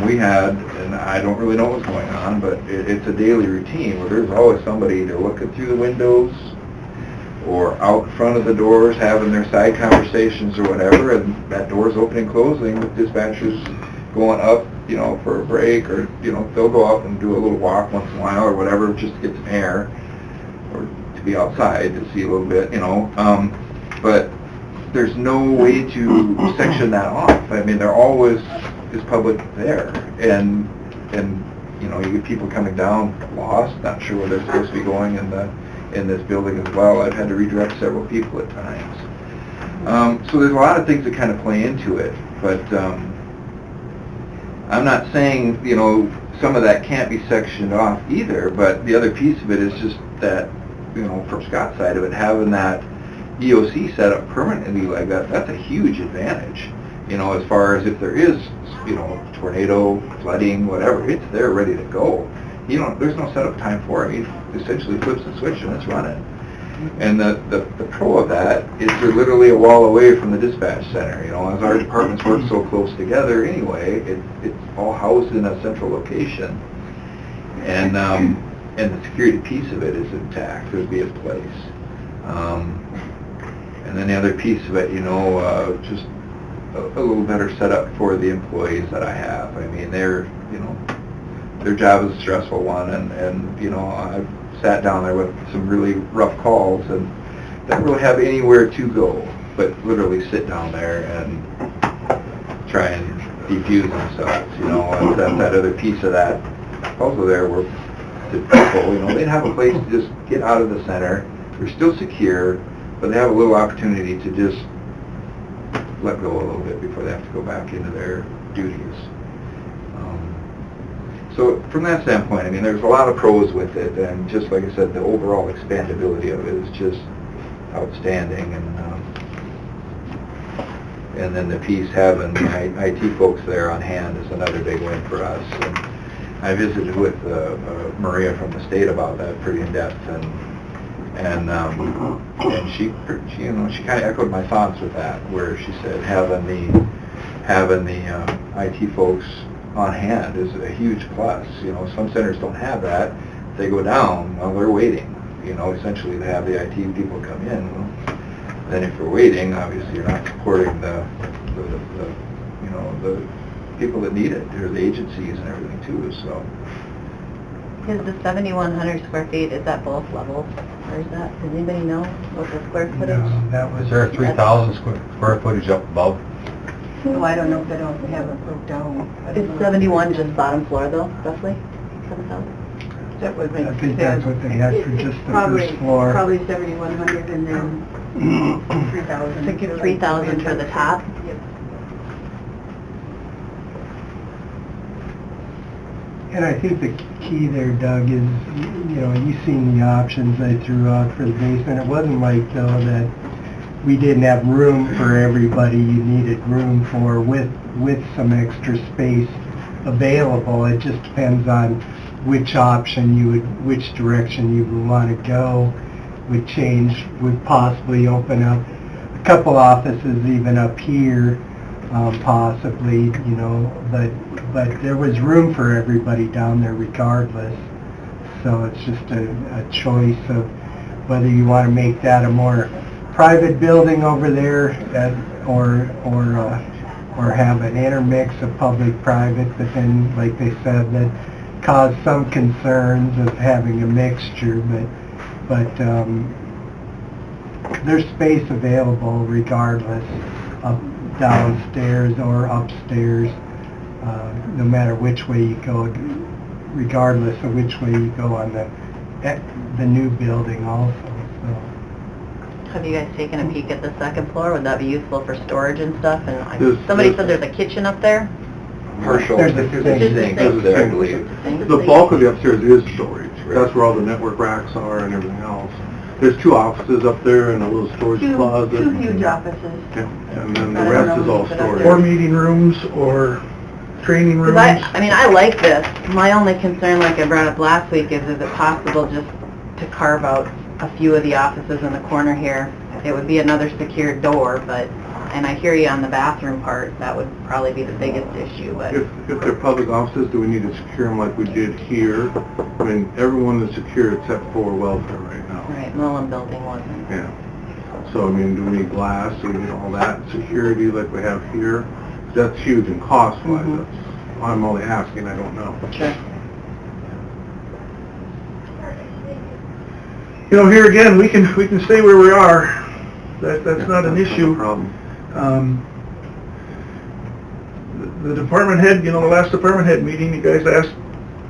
we had, and I don't really know what's going on, but it's a daily routine where there's always somebody either looking through the windows or out in front of the doors having their side conversations or whatever, and that door's opening and closing with dispatchers going up, you know, for a break, or, you know, they'll go out and do a little walk once in a while or whatever just to get some air or to be outside to see a little bit, you know. But there's no way to section that off. I mean, there always is public there, and you know, you get people coming down lost, not sure where they're supposed to be going in this building as well. I've had to redirect several people at times. So there's a lot of things that kind of play into it, but I'm not saying, you know, some of that can't be sectioned off either, but the other piece of it is just that, you know, from Scott's side of it, having that EOC set up permanently like that, that's a huge advantage, you know, as far as if there is, you know, tornado, flooding, whatever, it's there ready to go. You know, there's no setup time for it. He essentially flips the switch and it's running. And the pro of that is they're literally a wall away from the dispatch center. You know, as our departments work so close together anyway, it's all housed in a central location. And the security piece of it is intact. It would be in place. And then the other piece of it, you know, just a little better setup for the employees that I have. I mean, you know, their job is a stressful one, and you know, I've sat down there with some really rough calls and don't really have anywhere to go, but literally sit down there and try and defuse themselves, you know, and that other piece of that puzzle there where the people, you know, they'd have a place to just get out of the center. They're still secure, but they have a little opportunity to just let go a little bit before they have to go back into their duties. So from that standpoint, I mean, there's a lot of pros with it, and just like I said, the overall expandability of it is just outstanding, and then the piece having the IT folks there on hand is another big win for us. And I visited with Maria from the state about that pretty in depth, and she you know, she kind of echoed my thoughts with that, where she said having the IT folks on hand is a huge plus. You know, some centers don't have that. If they go down, well, they're waiting. You know, essentially they have the IT people come in. Well, then if you're waiting, obviously you're not supporting the you know, the people that need it, or the agencies and everything too. So. Is the 7,100 square feet, is that both levels, or is that, does anybody know what the square footage? Is there a 3,000 square footage up above? Oh, I don't know if they don't have it broke down. Is 71 just bottom floor though, roughly? 7,000? That would make sense. I think that's what they had for just the first floor. Probably 7,100 and then 3,000. So give 3,000 for the top? Yep. And I think the key there, Doug, is, you know, you've seen the options I threw out for the basement. It wasn't like, though, that we didn't have room for everybody you needed room for with some extra space available. It just depends on which option which direction you would want to go. Would change, would possibly open up a couple offices even up here, possibly, you know, but there was room for everybody down there regardless. So it's just a choice of whether you want to make that a more private building over there, or have an intermix of public-private, but then, like they said, that caused some concerns of having a mixture, but there's space available regardless of downstairs or upstairs, no matter which way you go, regardless of which way you go on the new building also. So. Have you guys taken a peek at the second floor? Would that be useful for storage and stuff? And somebody There's- said there's a kitchen up there? Partial, There's a there's sink. a sink up there, I believe. The bulk of the upstairs is storage. That's where all the network racks are and everything else. There's 2 offices up there and a little storage closet. Two huge offices. Yeah, and then the rest is all storage. Or meeting rooms, or training rooms. I mean, I like this. My only concern, like I brought up last week, is it possible just to carve out a few of the offices in the corner here? It would be another secured door, but, and I hear you on the bathroom part, that would probably be the biggest issue, but... If they're public offices, do we need to secure them like we did here? I mean, everyone is secure except for welfare right now. Right, Mullen Building wasn't. Yeah. So, I mean, do we need glass, do we need all that security like we have here? That's huge in cost-wise. Mhm. That's- I'm only asking, I don't know. Sure. You know, here again, we can stay where we are. That's not an issue. Problem. The department head, you know, the last department head meeting, you guys asked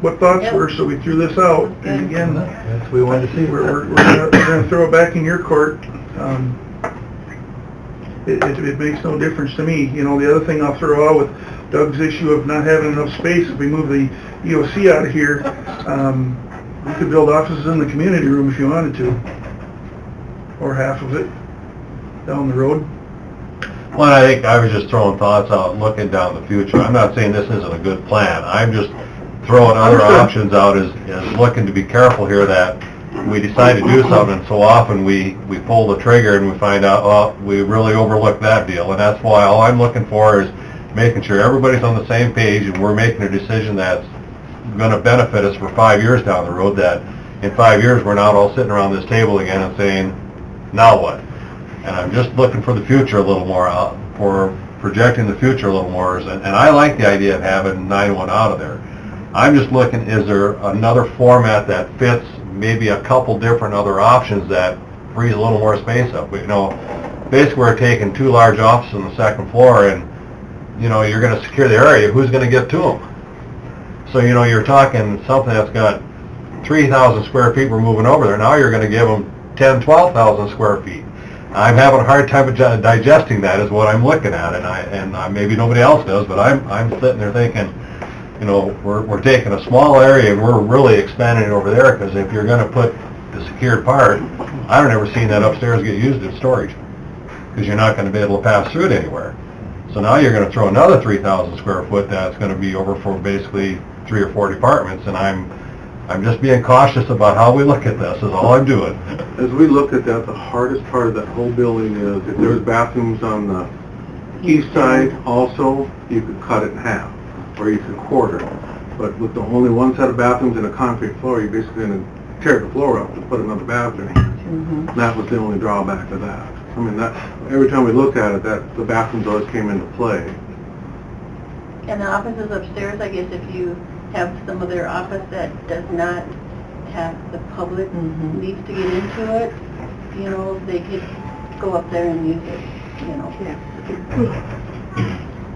what thoughts Yep. were, so we threw this out. And again, That's what we wanted to see. we're gonna throw it back in your court. It makes no difference to me. You know, the other thing I'll throw out with Doug's issue of not having enough space, if we move the EOC out of here, we could build offices in the community room if you wanted to, or half of it down the road. Well, I think I was just throwing thoughts out, looking down the future. I'm not saying this isn't a good plan. I'm just throwing other Understood. options out as looking to be careful here that we decide to do something, and so often we pull the trigger and we find out, well, we really overlooked that deal. And that's why all I'm looking for is making sure everybody's on the same page and we're making a decision that's going to benefit us for 5 years down the road, that in 5 years we're not all sitting around this table again and saying, now what? And I'm just looking for the future a little more, for projecting the future a little more, and I like the idea of having 9-1 out of there. I'm just looking, is there another format that fits maybe a couple different other options that frees a little more space up? You know, basically we're taking 2 large offices on the second floor and, you know, you're going to secure the area, who's going to get to them? So, you know, you're talking something that's got 3,000 square feet, we're moving over there, now you're going to give them 10, 12,000 square feet. I'm having a hard time digesting that is what I'm looking at, and maybe nobody else does, but I'm sitting there thinking, you know, we're taking a small area and we're really expanding it over there, because if you're going to put the secured part, I don't ever seen that upstairs get used as storage, because you're not going to be able to pass through it anywhere. So now you're going to throw another 3,000 square foot that's going to be over for basically 3 or 4 departments, and I'm just being cautious about how we look at this, is all I'm doing. As we look at that, the hardest part of that whole building is if there's bathrooms on the east side also, you could cut it in half, or you could quarter. But with the only one set of bathrooms and a concrete floor, you're basically going to tear the floor up and put another bathroom in. Mm-hmm. That was the only drawback to that. I mean, that, every time we looked at it, the bathrooms always came into play. And the offices upstairs, I guess if you have some of their office that does not have the public Mhm. needs to get into it, you know, they could go up there and use it, you know.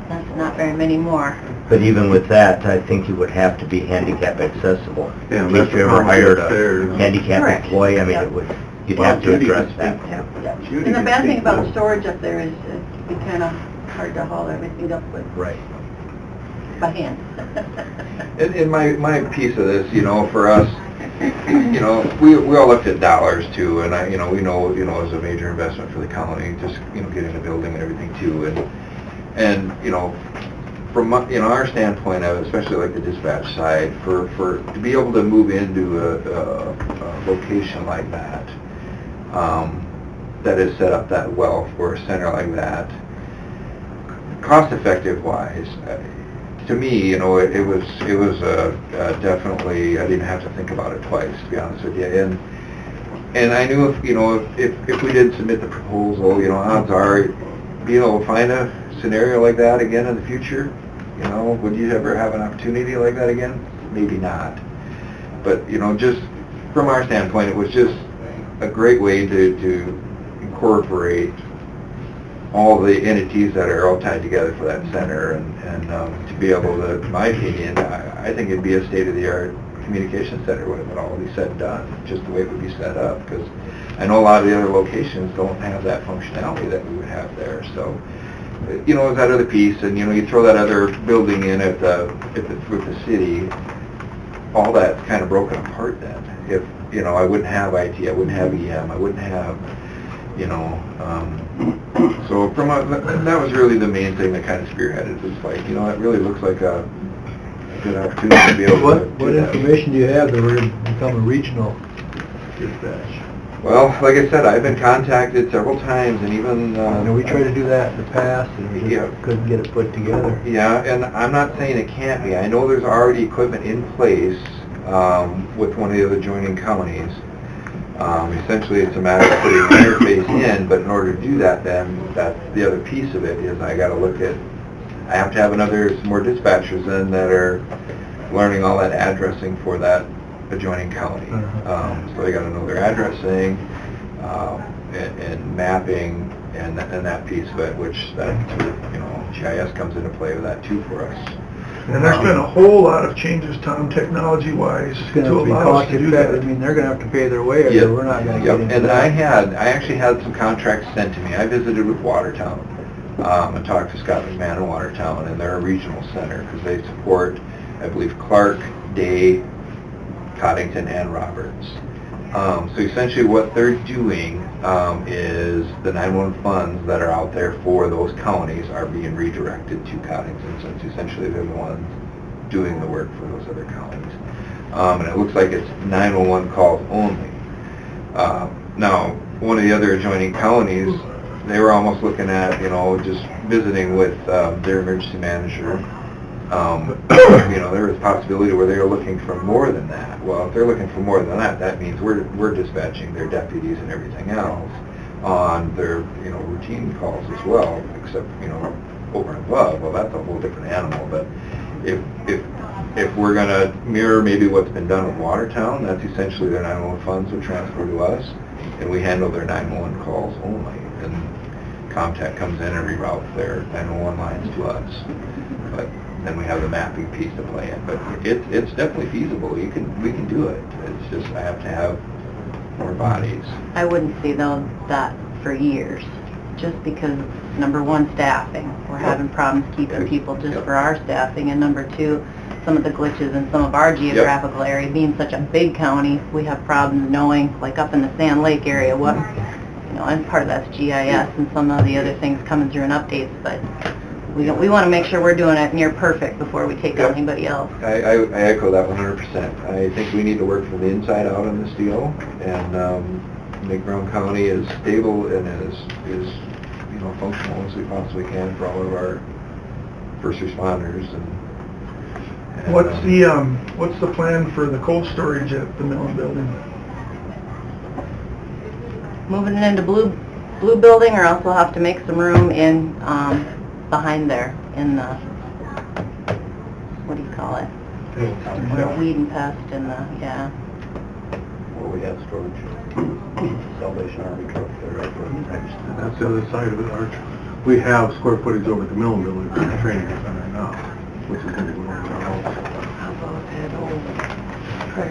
That's not very many more. But even with that, I think you would have to be handicap accessible. Yeah, If that's you the ever problem hired upstairs. a handicap Correct. employee, I mean, Yeah. you'd Well, have to Judy address can that. speak. Yeah. Judy And the can bad thing speak about to the it. storage up there is it'd be kind of hard to haul everything up with Right. by hand. In my piece of this, you know, for us, you know, we all looked at dollars too, and we know, it was a major investment for the county, just, getting the building and everything too, and from our standpoint of it, especially like the dispatch side, for to be able to move into a location like that, that is set up that well for a center like that, cost-effective wise, to me, it was definitely, I didn't have to think about it twice, to be honest with you. And I knew if we did submit the proposal, odds are, being able to find a scenario like that again in the future, would you ever have an opportunity like that again? Maybe not. But, just from our standpoint, it was just a great way to incorporate all the entities that are all tied together for that center, and to be able to, in my opinion, I think it'd be a state-of-the-art communication center when it would all be said and done, just the way it would be set up, because I know a lot of the other locations don't have that functionality that we would have there, so, you know, that other piece, and, you know, you throw that other building in with the city, all that's kind of broken apart then. If, you know, I wouldn't have IT, I wouldn't have EM, I wouldn't have, you know, so that was really the main thing that kind of spearheaded. It was like, you know, it really looks like a good opportunity to be able to What do that. information do you have that we're going to become a regional dispatch? Well, like I said, I've been contacted several times, and even... We tried to do that in the past, and we just couldn't get it put together. Yeah, and I'm not saying it can't be. I know there's already equipment in place with one of the other joining counties. Essentially, it's a matter of putting an interface in, but in order to do that, then that's the other piece of it, is I got to look at... I have to have some more dispatchers in that are learning all that addressing for that adjoining county. So they got to know their addressing and mapping and that piece of it, which that, you know, GIS comes into play with that too for us. And there's been a whole lot of changes, Tom, technology-wise, to allow us to do that. I mean, they're going to have to pay their way, or we're not going to get into And that. I actually had some contracts sent to me. I visited with Watertown and talked to Scott McMahon in Watertown, and they're a regional center because they support, I believe, Clark, Day, Coddington, and Roberts. So essentially what they're doing is the 911 funds that are out there for those counties are being redirected to Coddington, since essentially they're the ones doing the work for those other counties. And it looks like it's 911 calls only. Now, one of the other adjoining counties, they were almost looking at, you know, just visiting with their emergency manager. You know, there was a possibility where they were looking for more than that. Well, if they're looking for more than that, that means we're dispatching their deputies and everything else on their, you know, routine calls as well, except, you know, over and above. Well, that's a whole different animal. But if we're going to mirror maybe what's been done with Watertown, that's essentially their 911 funds would transfer to us, and we handle their 911 calls only. And Comtech comes in and reroutes their 911 lines to us. But then we have the mapping piece to play in. But it's definitely feasible. We can do it. It's just I have to have more bodies. I wouldn't see though that for years, just because number one, staffing. We're having problems keeping people just for our staffing, and number two, some of the glitches in some of our geographical area. Being such a big county, we have problems knowing, like up in the Sand Lake area, what, you know, and part of that's GIS and some of the other things coming through in updates, but we want to make sure we're doing it near perfect before we take on anybody else. I echo that 100%. I think we need to work from the inside out on this deal and make Brown County as stable and as you know, functional as we possibly can for all of our first responders. And What's the plan for the cold storage at the Millen building? Moving it into blue building, or else we'll have to make some room in behind there in the, what do you call it? Where weed and pest and the, Where we have storage, Salvation Army truck there, right? That's the other side of it. We have square footage over at the Millen building for the training center right now, which is going to go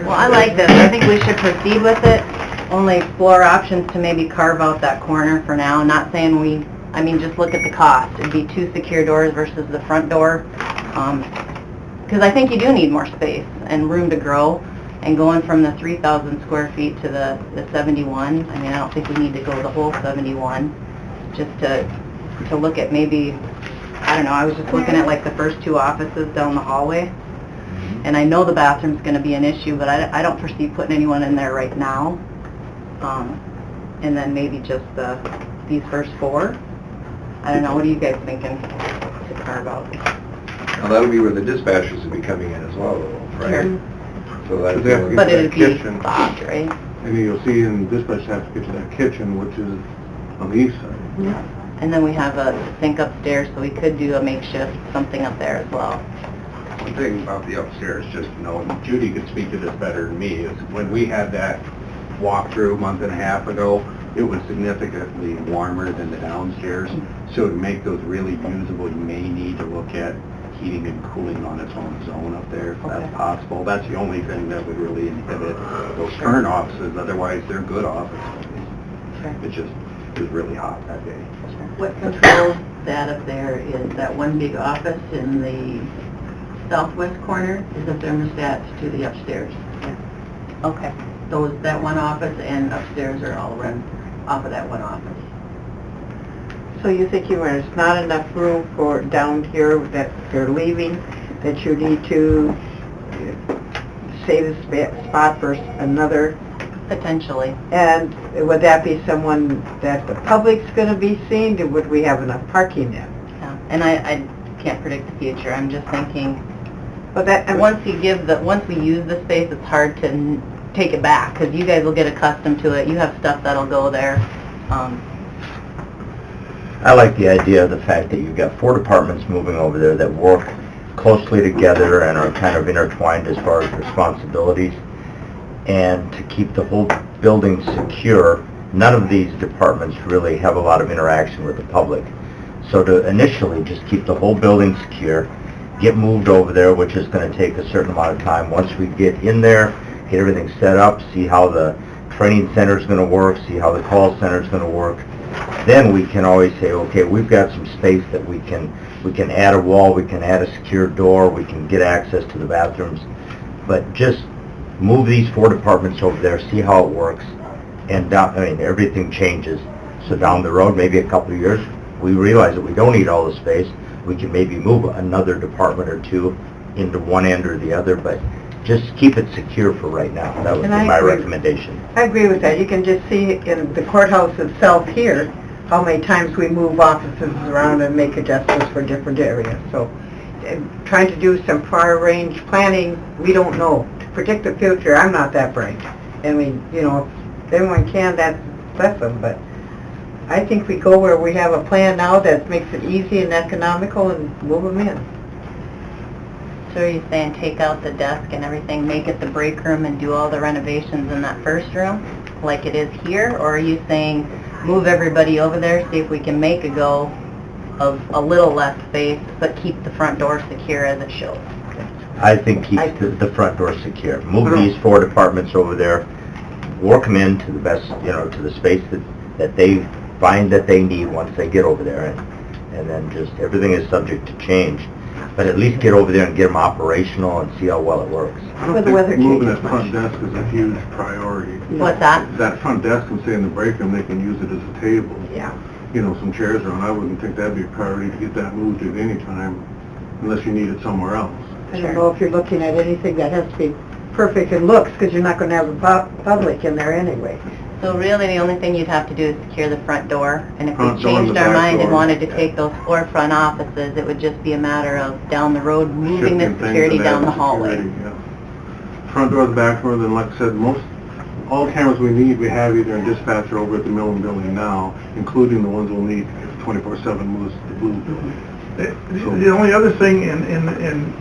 Well, I like this. I think we should proceed with it. Only explore options to maybe carve out that corner for now. Not saying I mean, just look at the cost. It'd be 2 secure doors versus the front door. Because I think you do need more space and room to grow. And going from the 3,000 square feet to the 71, I mean, I don't think we need to go the whole 71. Just to look at maybe, I don't know, I was just looking at like the first 2 offices down the hallway. And I know the bathroom's going to be an issue, but I don't foresee putting anyone in there right now. And then maybe just these first 4. I don't know, what are you guys thinking to carve out? Now that'll be where the dispatchers will be coming in as well, right? Sure. So that's But it'd be stopped, right? And you'll see in dispatch have to get to that kitchen, which is on the east side. Yeah. And then we have a sink upstairs, so we could do a makeshift something up there as well. One thing about the upstairs, just to know, and Judy could speak to this better than me, is when we had that walkthrough a month and a half ago, it was significantly warmer than the downstairs. So to make those really usable, you may need to look at heating and cooling on its own zone up there, if that's possible. That's the only thing that would really inhibit those current offices. Otherwise, they're good offices. It was really hot that day. What controls that up there is that one big office in the southwest corner is a thermostat to the upstairs. Okay. That one office and upstairs are all run off of that one office. So you think there's not enough room for down here that they're leaving, that you need to save the spot for another? Potentially. And would that be someone that the public's going to be seeing? Would we have enough parking there? Yeah. And I can't predict the future. I'm just thinking, But that, once we use the space, it's hard to take it back, because you guys will get accustomed to it. You have stuff that'll go there. I like the idea of the fact that you've got 4 departments moving over there that work closely together and are kind of intertwined as far as responsibilities. And to keep the whole building secure, none of these departments really have a lot of interaction with the public. So to initially just keep the whole building secure, get moved over there, which is going to take a certain amount of time. Once we get in there, get everything set up, see how the training center is going to work, see how the call center is going to work, then we can always say, okay, we've got some space that we can add a wall, we can add a secure door, we can get access to the bathrooms. But just move these 4 departments over there, see how it works, and everything changes. So down the road, maybe a couple of years, we realize that we don't need all the space. We can maybe move another department or 2 into one end or the other, but just keep it secure for right now. That would be my recommendation. I agree with that. You can just see in the courthouse itself here, how many times we move offices around and make adjustments for different areas. So trying to do some far range planning, we don't know. To predict the future, I'm not that bright. I mean, if anyone can, that's bless them, but I think we go where we have a plan now that makes it easy and economical and move them in. So are you saying take out the desk and everything, make it the break room and do all the renovations in that first room, like it is here? Or are you saying move everybody over there, see if we can make a go of a little less space, but keep the front door secure as it shows? I think keep the front door secure. Move these 4 departments over there, work them into the best, to the space that they find that they need once they get over there, and then just everything is subject to change. But at least get over there and get them operational and see how well it works. I don't think moving that front desk is a huge priority. What's that? That front desk can stay in the break room, they can use it as a table. Yeah. Some chairs around. I wouldn't think that'd be a priority to get that moved at any time, unless you need it somewhere else. I don't know if you're looking at anything that has to be perfect in looks, because you're not going to have a public in there anyway. So really, the only thing you'd have to do is secure the front door, and if we Front door and changed the our back mind and door. wanted to take those 4 front offices, it would just be a matter of down the road, moving the Shifting things security and down the adding hallway. security, yeah. Front door, the back door, then like I said, all cameras we need, we have either in dispatch or over at the Millen building now, including the ones we'll need if 24/7 moves to the blue building. The only other thing in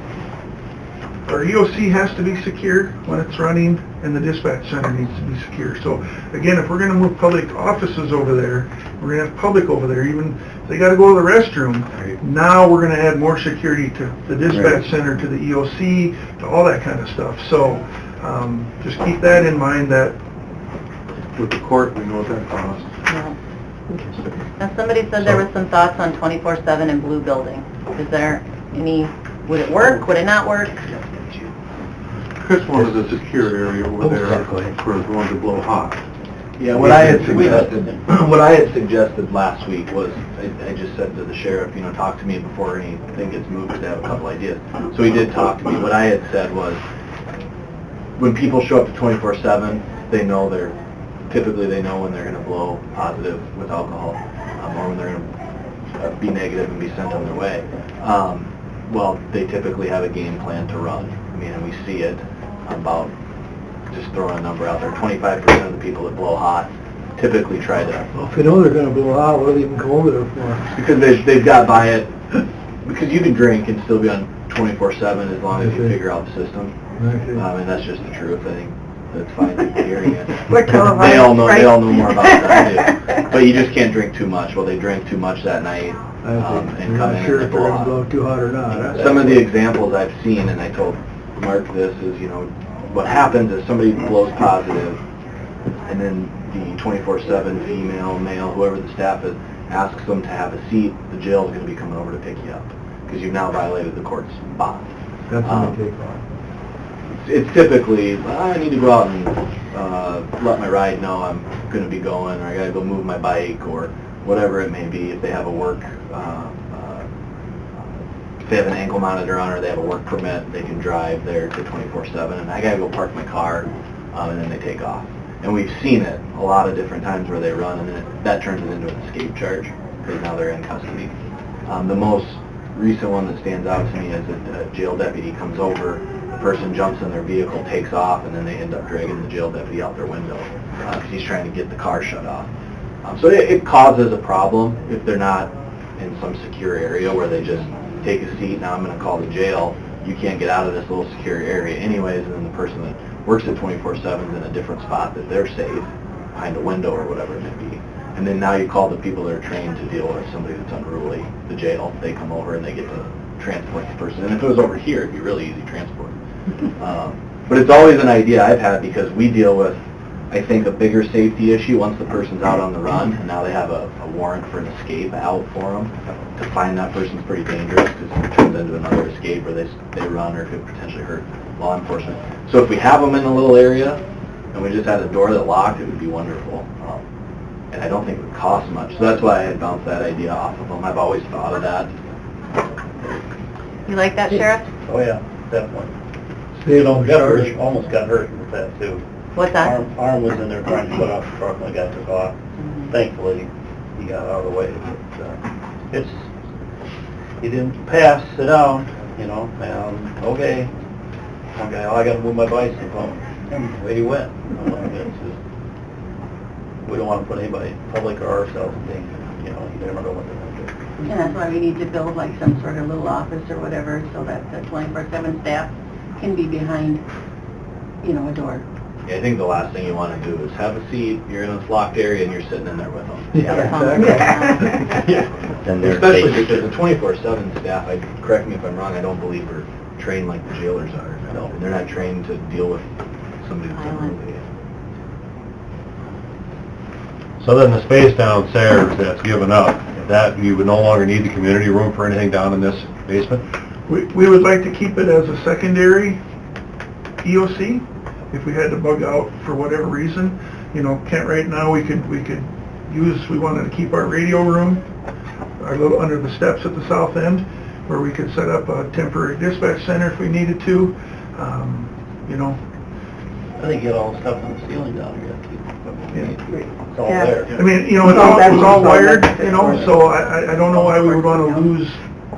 our EOC has to be secure when it's running, and the dispatch center needs to be secure. So again, if we're going to move public offices over there, we're going to have public over there, even if they got to go to the restroom. Now we're going to add more security to the dispatch center, to the EOC, to all that kind of stuff. So just keep that in mind, that With the court, we know what that costs. Yeah. Now, somebody said there was some thoughts on 24/7 in blue building. Is there any, would it work, would it not work? Chris wanted a secure area over there go ahead. for the ones that blow hot. Yeah, what I had suggested last week was, I just said to the sheriff, talk to me before anything gets moved, to have a couple ideas. So he did talk to me. What I had said was, when people show up to 24/7, typically they know when they're going to blow positive with alcohol, or when they're going to be negative and be sent on their way. Well, they typically have a game plan to run. And we see it about, just throwing a number out there, 25% of the people that blow hot typically try to... Well, if you know they're gonna blow out, what do you even go over there for? Because they've got by it, because you can drink and still be on 24/7 as long as you figure out the system. And that's just the truth. I think that's fine hearing it. They all know more about it than I do. But you just can't drink too much. Well, they drank too much that night and come in sure and if they're gonna blow blow hot. too hot or not. Some of the examples I've seen, and I told Mark this, is, what happens is somebody blows positive, and then the 24/7 female, male, whoever the staff is, asks them to have a seat, the jail is going to be coming over to pick you up, because you've now violated the court's bond. That's when they take off. It's typically, I need to go out and let my ride know I'm going to be going, or I got to go move my bike, or whatever it may be. If they have a work, if they have an ankle monitor on, or they have a work permit, they can drive there to 24/7, and I got to go park my car, and then they take off. And we've seen it a lot of different times where they run, and then that turns it into an escape charge, because now they're in custody. The most recent one that stands out to me is that a jail deputy comes over, the person jumps in their vehicle, takes off, and then they end up dragging the jail deputy out their window, because he's trying to get the car shut off. So it causes a problem if they're not in some secure area where they just take a seat, now I'm going to call the jail, you can't get out of this little secure area anyways, and then the person that works at 24/7 is in a different spot that they're safe, behind a window or whatever it may be. And then now you call the people that are trained to deal with somebody that's unruly, the jail, they come over and they get to transport the person. And if it was over here, it'd be really easy transport. But it's always an idea I've had, because we deal with, I think, a bigger safety issue once the person's out on the run, and now they have a warrant for an escape out for them. To find that person's pretty dangerous, because it turns into another escape where they run or could potentially hurt law enforcement. So if we have them in a little area, and we just had a door that locked, it would be wonderful. And I don't think it would cost much. So that's why I had bounced that idea off of them. I've always thought of that. You like that, Sheriff? Oh, yeah, definitely. You know, got hurt, almost got hurt with that too. What's that? Arm was in there trying to put off the truck when the guy took off. Thankfully, he got out of the way. But, he didn't pass, sit down, you know, and okay. Okay, I gotta move my bicycle. And away he went. We don't want to put anybody, public or ourselves, in danger. You know, you never know what they're going to do. And that's why we need to build like some sort of little office or whatever, so that the 24/7 staff can be behind, you know, a door. Yeah, I think the last thing you want to do is have a seat, you're in this locked area, and you're sitting in there with them. Yeah, Then they're Especially safe. because the 24/7 staff, correct me if I'm wrong, I don't believe are trained like the jailers are. No. They're not trained to deal with somebody that's unruly. So then the space downstairs that's given up, that you would no longer need the community room for anything down in this basement? We would like to keep it as a secondary EOC, if we had to bug out for whatever reason. You know, Kent, right now, we wanted to keep our radio room, our little, under the steps at the south end, where we could set up a temporary dispatch center if we needed to. You know, I think you got all the stuff on the ceiling down here too. It's all Yeah. there. I mean, you know, it's all wired, you know, so I don't know why we would want to lose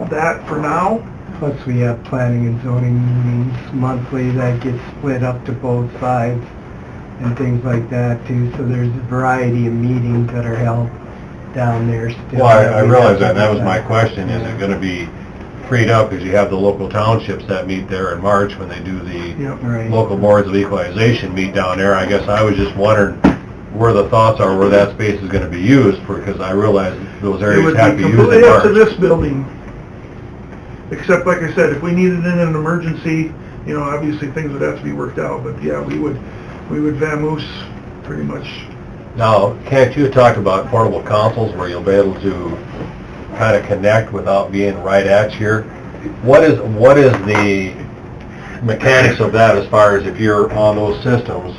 that for now. Plus, we have planning and zoning meetings monthly that get split up to both sides and things like that too. So there's a variety of meetings that are held down there still. Well, I realize that, and that was my question, is it gonna be freed up, because you have the local townships that meet there in March when they do the Yep. Right. local boards of equalization meet down there. I guess I was just wondering where the thoughts are, where that space is gonna be used, because I realize those It areas would have be to be used completely in up to March. this building. Except, like I said, if we needed it in an emergency, you know, obviously things would have to be worked out, but yeah, we would vamoose pretty much. Now, can't you talk about portable consoles where you'll be able to kind of connect without being right at you? What is the mechanics of that as far as if you're on those systems?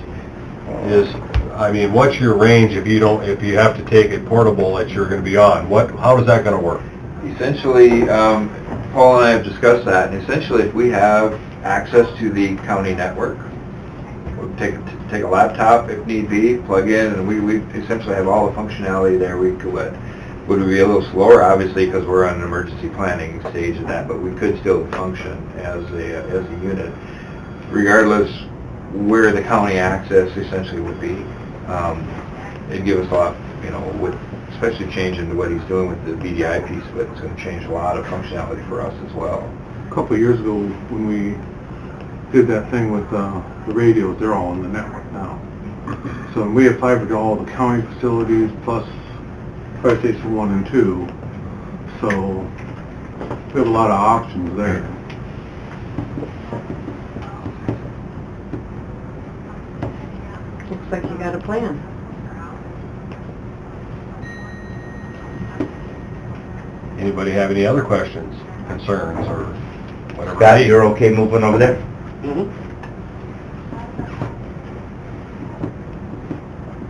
I mean, what's your range if you have to take a portable that you're going to be on? How is that going to work? Essentially, Paul and I have discussed that, and essentially if we have access to the county network, we'll take a laptop if need be, plug in, and we essentially have all the functionality there we could. Would we be a little slower? Obviously, because we're on an emergency planning stage of that, but we could still function as a unit, regardless where the county access essentially would be. It'd give us a lot, you know, with especially changing to what he's doing with the BDI piece of it, it's going to change a lot of functionality for us as well. A couple of years ago, when we did that thing with the radios, they're all on the network now. So we have fiber to all the county facilities, plus Fire Station 1 and 2. So we have a lot of options there. Looks like you got a plan. Anybody have any other questions, concerns, or whatever? Scott, you're okay moving over there?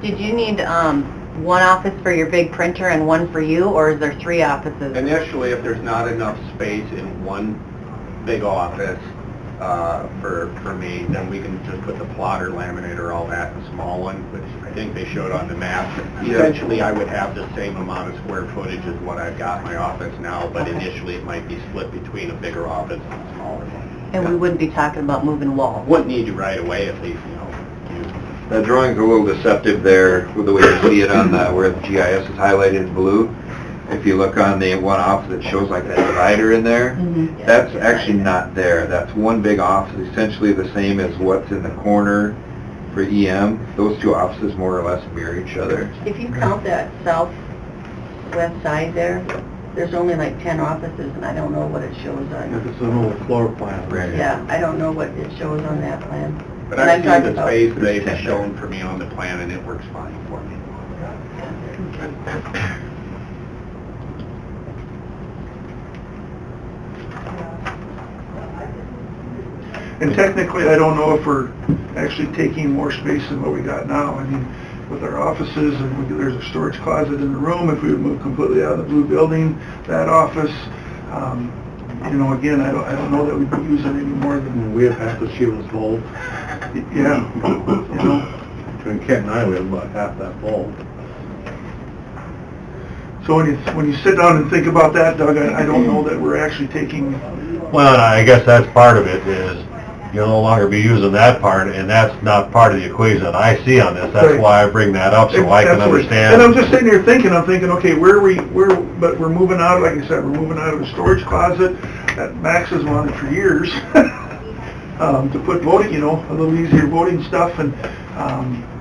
Did you need, one office for your big printer and one for you, or is there 3 offices? Initially, if there's not enough space in one big office, for me, then we can just put the plotter, laminator, all that in a small one, which I think they showed on the map. Eventually, I would have the same amount of square footage as what I've got in my office now, but initially it might be split between a bigger office and a smaller one. And we wouldn't be talking about moving walls? Wouldn't need to right away, at least, you know. The drawing's a little deceptive there, with the way you see it on the, where the GIS is highlighted in blue. If you look on the one office that shows like that divider in there, that's actually not there. That's one big office, essentially the same as what's in the corner for EM. Those 2 offices more or less mirror each other. If you count that southwest side there, there's only like 10 offices, and I don't know what it shows on. It's an old floor plan. Yeah, I don't know what it shows on that plan. But I've seen the space they've shown for me on the plan, and it works fine for me. And technically, I don't know if we're actually taking more space than what we got now. I mean, with our offices, and there's a storage closet in the room, if we would move completely out of the blue building, that office, you know, again, I don't know that we'd be using any more than... We have half the Sheila's bulb. Yeah, you know. Between Kent and I, we have about half that bulb. So when you sit down and think about that, Doug, I don't know that we're actually taking... Well, and I guess that's part of it, is you'll no longer be using that part, and that's not part of the equation that I see on this. That's Right. why I bring that up, so I can Absolutely. understand. And I'm just sitting here thinking, okay, but we're moving out, like I said, we're moving out of the storage closet that Max has wanted for years, to put voting, you know, a little easier voting stuff, and,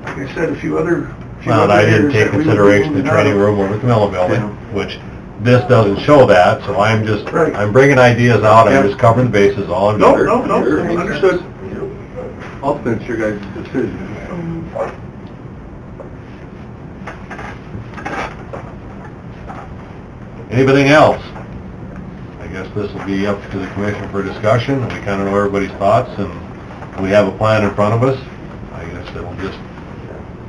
like I said, a few other Well, and I didn't areas take that we would be consideration the moving out training of. room over at the Miller Building, Yeah. which this doesn't show that, so I'm just, Right. I'm bringing ideas out, Yeah. I'm just covering the bases, all I'm No, doing. no, understood. Ultimately, it's your guys' decision. Anything else? I guess this will be up to the commission for discussion, we kind of know everybody's thoughts, and we have a plan in front of us. I guess it'll just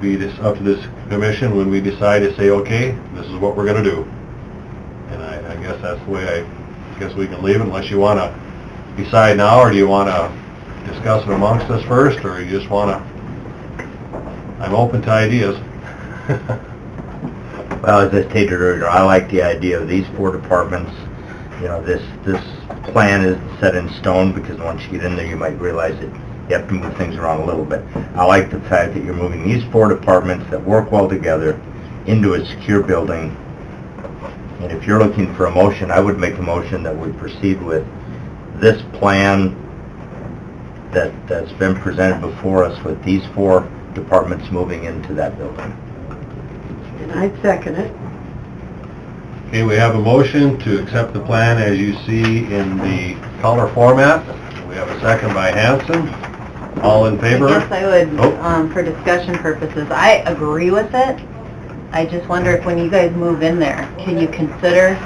be up to this commission when we decide to say, okay, this is what we're gonna do. And I guess that's the way I guess we can leave it, unless you wanna decide now, or do you wanna discuss it amongst us first, or you just wanna, I'm open to ideas. Well, as I stated earlier, I like the idea of these 4 departments. You know, this plan isn't set in stone, because once you get in there, you might realize that you have to move things around a little bit. I like the fact that you're moving these 4 departments that work well together into a secure building. And if you're looking for a motion, I would make a motion that we proceed with this plan that's been presented before us, with these 4 departments moving into that building. And I'd second it. Okay, we have a motion to accept the plan as you see in the color format. We have a second by Hanson. All in favor? I guess I would, Oh. for discussion purposes, I agree with it. I just wonder if when you guys move in there, can you consider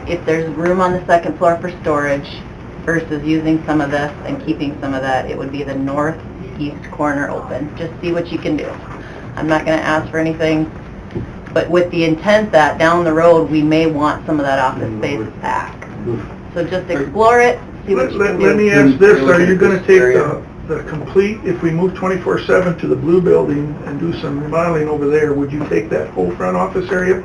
if there's room on the 2nd floor for storage versus using some of this and keeping some of that, it would be the northeast corner open. Just see what you can do. I'm not gonna ask for anything, but with the intent that down the road, we may want some of that office space back. So just explore it, see what you can do. Let me ask this, are you gonna take the complete, if we move 24/7 to the blue building and do some remodeling over there, would you take that whole front office area?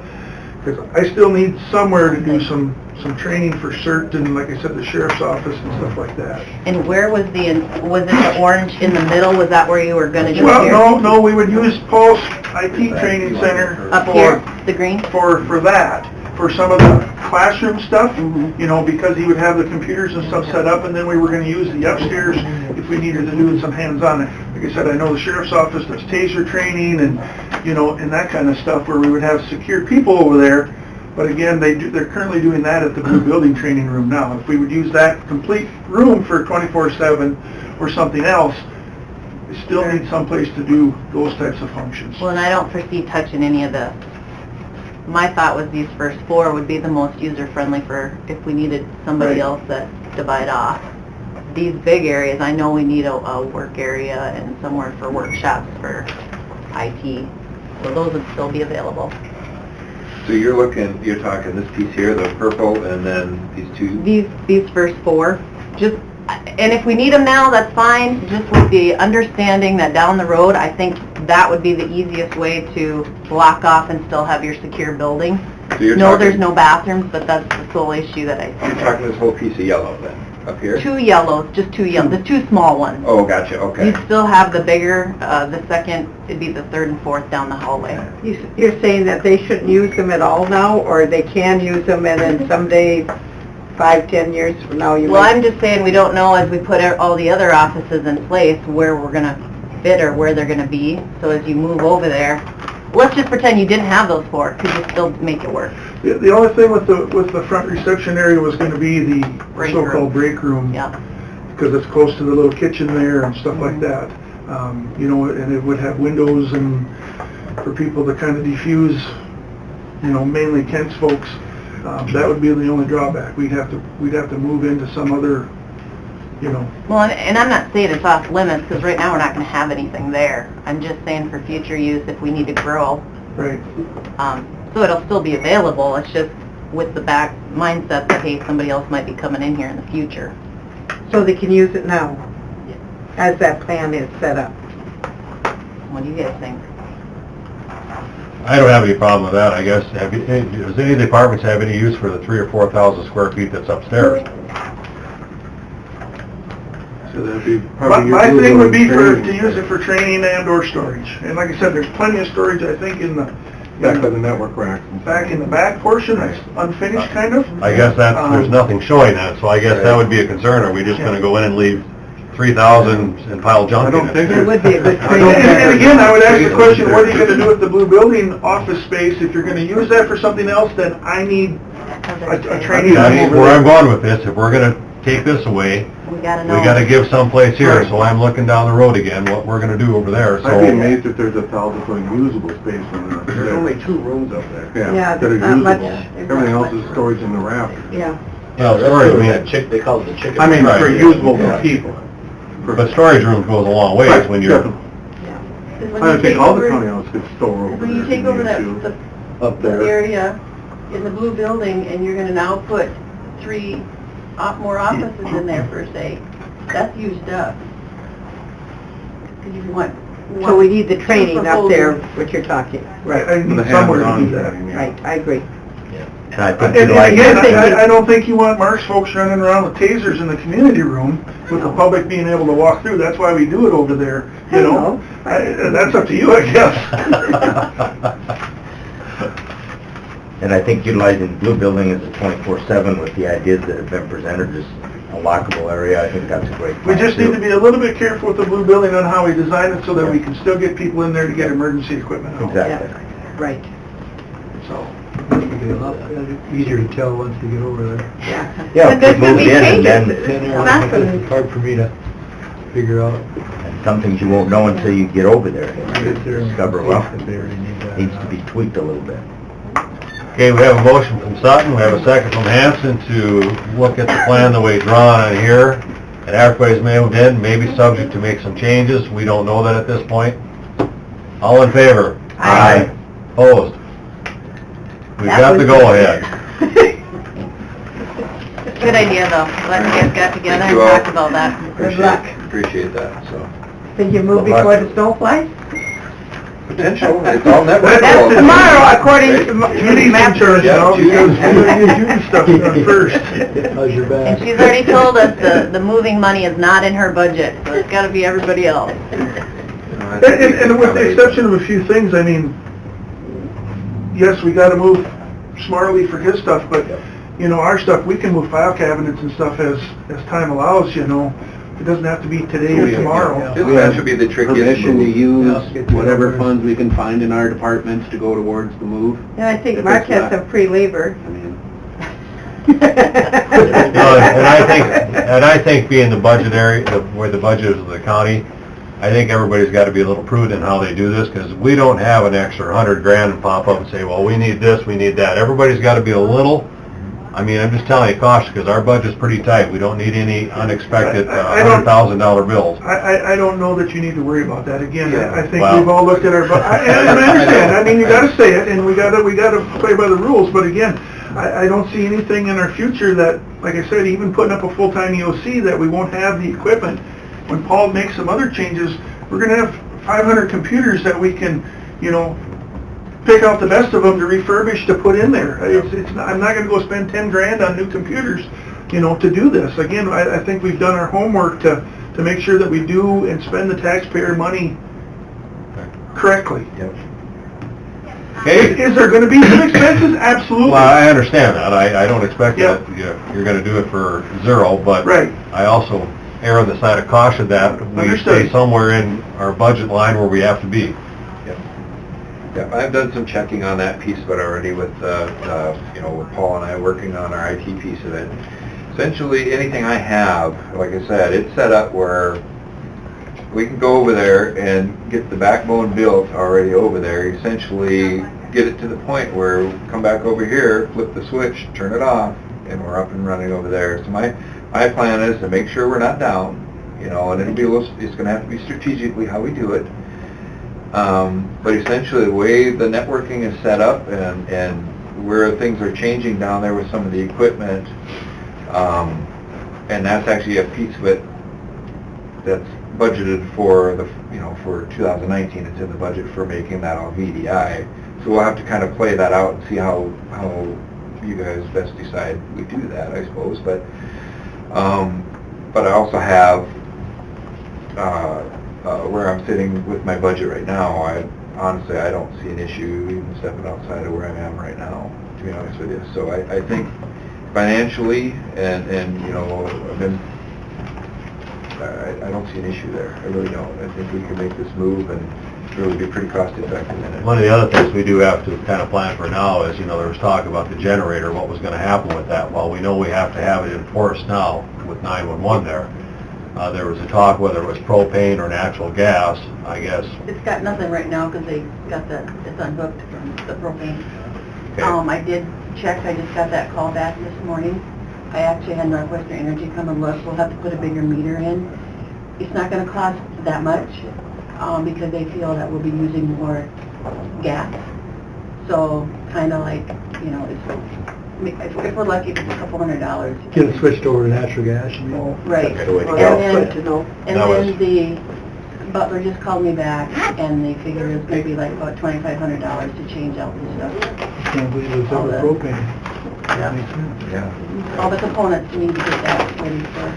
Because I still need somewhere to do some training for CERT and, like I said, the sheriff's office and stuff like that. And where was was it the orange in the middle? Was that where you were gonna do it Well, here? no, we would use Paul's IT training center Up here, the green? for that, for some of the classroom stuff, you know, because he would have the computers and stuff set up, and then we were gonna use the upstairs if we needed to do some hands-on. Like I said, I know the sheriff's office does TASER training and, you know, and that kind of stuff, where we would have secure people over there. But again, they're currently doing that at the blue building training room now. If we would use that complete room for 24/7 or something else, we still need someplace to do those types of functions. Well, and I don't foresee touching any of this. my thought was these first 4 would be the most user-friendly for if we needed somebody else that divide off. These big areas, I know we need a work area and somewhere for workshops for IT, so those would still be available. So you're talking this piece here, the purple, and then these two? These first 4, and if we need them now, that's fine, just with the understanding that down the road, I think that would be the easiest way to block off and still have your secure building. So you're No, talking- there's no bathrooms, but that's the sole issue that I You're see. talking this whole piece of yellow then, up here? 2 yellows, just 2 yellows, the 2 small ones. Oh, gotcha, okay. You'd still have the bigger, the second, it'd be the 3rd and 4th down the hallway. You're saying that they shouldn't use them at all now, or they can use them and then someday, 5-10 years from now, you Well, might... I'm just saying, we don't know as we put all the other offices in place where we're gonna fit or where they're gonna be. So as you move over there, let's just pretend you didn't have those 4, could you still make it work? The only thing with the front reception area was gonna be the Break room. so-called break room. Yeah. Because it's close to the little kitchen there and stuff like that. You know, and it would have windows and for people to kind of diffuse, you know, mainly Kent's folks. That would be the only drawback. We'd have to move into some other, you know. Well, and I'm not saying it's off limits, because right now we're not gonna have anything there. I'm just saying for future use, if we need to grow. Right. So it'll still be available, it's just with the back mindset that, hey, somebody else might be coming in here in the future. So they can use it now, as that plan is set up. What do you guys think? I don't have any problem with that, I guess. Does any of the departments have any use for the 3,000 or 4,000 square feet that's upstairs? So that'd be probably your My thing would be training. to use it for training and or storage. And like I said, there's plenty of storage, I think, in the... Back by the network rack. Back in the back portion, that's unfinished kind of. I guess there's nothing showing that, so I guess that would be a concern. Are we just gonna go in and leave 3,000 and pile junk in it? I don't think It would be a good And again, I would ask the question, what are you gonna do with the blue building office space? If you're gonna use that for something else, then I need a training room That's over where I'm there. going with this. If we're gonna take this away, We gotta we know. gotta give someplace here, so I'm looking down the road again, what we're gonna do over there, I'd be so... amazed if there's 1,000 foot usable space in there. There's only 2 rooms up there. Yeah, that are there's not much- usable. there's Everything not else is much. storage in the rafters. Yeah. Well, storage, I mean, They call it the chicken. I mean, for Right. usable for people. but storage room goes a long ways Right, when you're... definitely. Because when I you think take all the over- county houses could store over there. When you if take over need that, to. the Up the there. area in the blue building, and you're gonna now put 3 more offices in there per se, that's used up. 'Cause you want... So we need the training up there, proposals. what you're talking. Right, I For need the somewhere to hands-on do that. training, yeah. Right, I agree. And I think And you'd like... again, I don't think you want Mark's folks running around with tasers in the community room with the public being able to walk through. That's why we do it over there, you know? That's up to you, I guess. And I think utilizing the blue building as a 24/7 with the ideas that have been presented as a lockable area, I think that's a great We plan, just need too. to be a little bit careful with the blue building on how we design it so that we can still get people in there to get emergency equipment out. Exactly. Right. So, It'll be a lot easier to tell once you get over there. Yeah. Yeah, And there's if gonna we be move in and changes. then, It's not gonna- It's hard for me to figure out. and some things you won't know until you get over there. Get there and Discover, well, if they already need that. needs to be tweaked a little bit. Okay, we have a motion from Sutton, we have a second from Hanson to look at the plan the way it's drawn on here. And everybody's moved in, maybe subject to make some changes, we don't know that at this point. All in favor? Aye. Opposed? We've That got was the go-ahead. Good idea, though. Glad you guys got together Thank and you all. talked about that. Good luck. Appreciate that, so. Think you move before the snow flies? Potential, it's all network. That's tomorrow, according to Judy's in charge now because Judy's stuff's done first. How's your And back? she's already told us the moving money is not in her budget, so it's gotta be everybody else. And with the exception of a few things, I mean, yes, we gotta move smartly for his stuff, but, you know, our stuff, we can move file cabinets and stuff as time allows, you know. It doesn't have to be today or tomorrow. That should be the trickiest Permission to move. use Yeah. whatever funds we can find in our departments to go towards the move. And I think If Mark it's has not- some free labor. I mean, No, and I think being the budget area, where the budget is of the county, I think everybody's got to be a little prudent in how they do this, because we don't have an extra 100 grand and pop up and say, well, we need this, we need that. Everybody's got to be a little, I mean, I'm just telling you, cautious, because our budget's pretty tight. We don't need any unexpected $100,000 bills. I don't know that you need to worry about that. Again, Yeah. I think Well- we've all looked at our, and I understand, I mean, you gotta say it, and we gotta play by the rules, but again, I don't see anything in our future that, like I said, even putting up a full-time EOC, that we won't have the equipment. When Paul makes some other changes, we're gonna have 500 computers that we can, pick out the best of them to refurbish to put in there. I'm not gonna go spend 10 grand on new computers, to do this. Again, I think we've done our homework to make sure that we do and spend the taxpayer money correctly. Okay. Is there gonna be some expenses? Absolutely. Well, I understand that. I don't expect Yeah. that you're going to do it for zero, but Right. I also err on the side of caution that we Understood. stay somewhere in our budget line where we have to be. Yeah, I've done some checking on that piece of it already with, with Paul and I working on our IT piece of it. Essentially, anything I have, like I said, it's set up where we can go over there and get the backbone built already over there, essentially get it to the point where we come back over here, flip the switch, turn it off, and we're up and running over there. So my plan is to make sure we're not down, and it'll be it's going to have to be strategically how we do it. But essentially, the way the networking is set up and where things are changing down there with some of the equipment, and that's actually a piece of it that's budgeted for for 2019. It's in the budget for making that all VDI. So we'll have to kind of play that out and see how you guys best decide we do that, I suppose. But I also have where I'm sitting with my budget right now. Honestly, I don't see an issue even stepping outside of where I am right now, to be honest with you. So I think financially and I've been, I don't see an issue there. I really don't. I think we can make this move and really be pretty cost effective in it. One of the other things we do have to kind of plan for now is, there was talk about the generator, what was going to happen with that. Well, we know we have to have it enforced now with 911 there. There was a talk whether it was propane or natural gas, I guess. It's got nothing right now because it's unhooked from the propane. Okay. I did check, I just got that call back this morning. I actually had Northwestern Energy come and look. We'll have to put a bigger meter in. It's not going to cost that much because they feel that we'll be using more gas. So kind of like, if we're lucky, it's a couple $100. Get it switched over to natural gas, you mean? Right. That's the way to And go. then the Butler just called me back and they figured it was going to be like about $2,500 to change out the stuff. Can't believe it's All over the- propane. Yeah. Makes sense. Yeah. All the components need to get that ready for.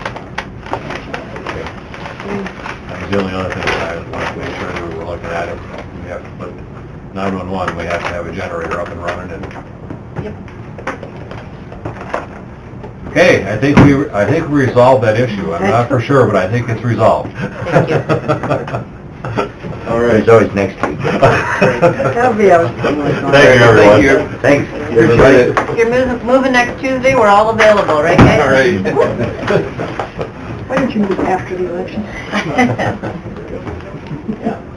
That was the only other thing that I wanted to make sure that we were looking at it. We have to put 911, we have to have a generator up and running and... Yep. Okay, I think we resolved that issue. I'm not for sure, but I think it's resolved. Thank you. All right. There's always next week. That'll be out. Thank you, everyone. Thanks. Appreciate it. If you're moving next Tuesday, we're all available, right guys? All right. Why don't you move after the election?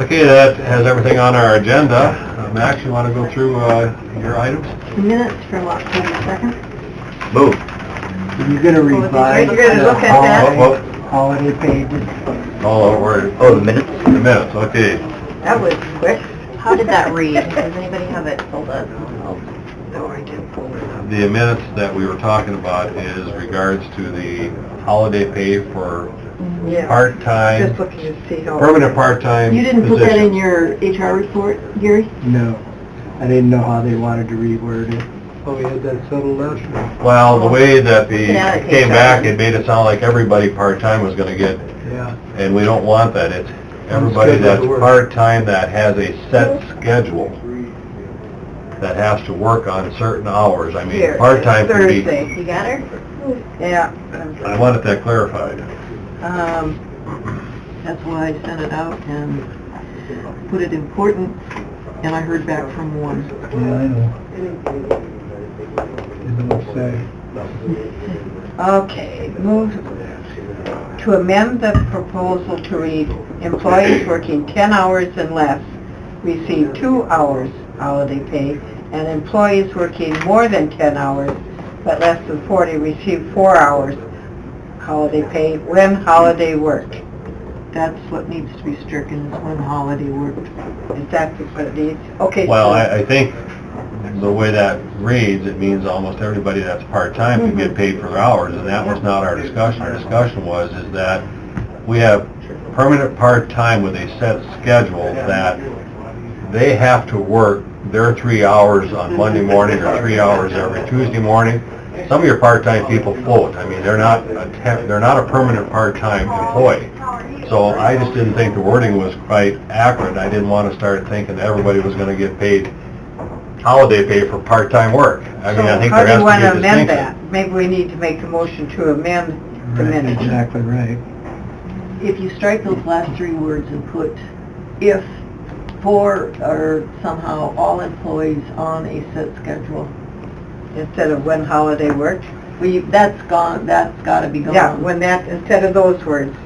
Okay, that has everything on our agenda. Max, you want to go through your items? Minutes from October 2nd. Move. You're gonna revise You're gonna look at that? holiday pages? Oh, the minutes? The minutes, okay. That was quick. How did that read? Does anybody have it pulled up? The minutes that we were talking about is regards to the holiday pay for Yeah. part-time, Just looking to see how... permanent part-time You didn't put that in positions. your HR report, Gary? No, I didn't know how they wanted to reword it. Oh, we had that settled last week. Well, the way that the Yeah, it came takes back, time. it made it sound like everybody part-time was gonna get, Yeah. and we don't want that. It's everybody Scheduled that's to work. part-time that has a set schedule that has to work on certain hours. I mean, Here, part-time can be... Thursday. You got her? Yeah. I wanted that clarified. That's why I sent it out and put it important, and I heard back from one. Yeah, I know. Didn't know what to say. Okay, move to to amend the proposal to read, employees working 10 hours and less receive 2 hours holiday pay, and employees working more than 10 hours but less than 40 receive 4 hours holiday pay when holiday work. That's what needs to be stricken, is when holiday work. Is that what it needs? Okay. Well, so- I think the way that reads, it means almost everybody that's part-time can get paid for their hours, and that was not our discussion. Our discussion was, is that we have permanent part-time with a set schedule that they have to work their 3 hours on Monday morning or 3 hours every Tuesday morning. Some of your part-time people float. I mean, they're not a permanent part-time employee. So I just didn't think the wording was quite accurate. I didn't want to start thinking that everybody was going to get paid holiday pay for part-time work. I mean, I think there has to be a So how do you want to amend distinction. that? Maybe we need to make a motion to amend the minutes. Exactly right. If you strike those last 3 words and put if for or somehow all employees on a set schedule, Instead of when holiday work? that's gone, that's gotta be gone. Yeah, when that, instead of those words,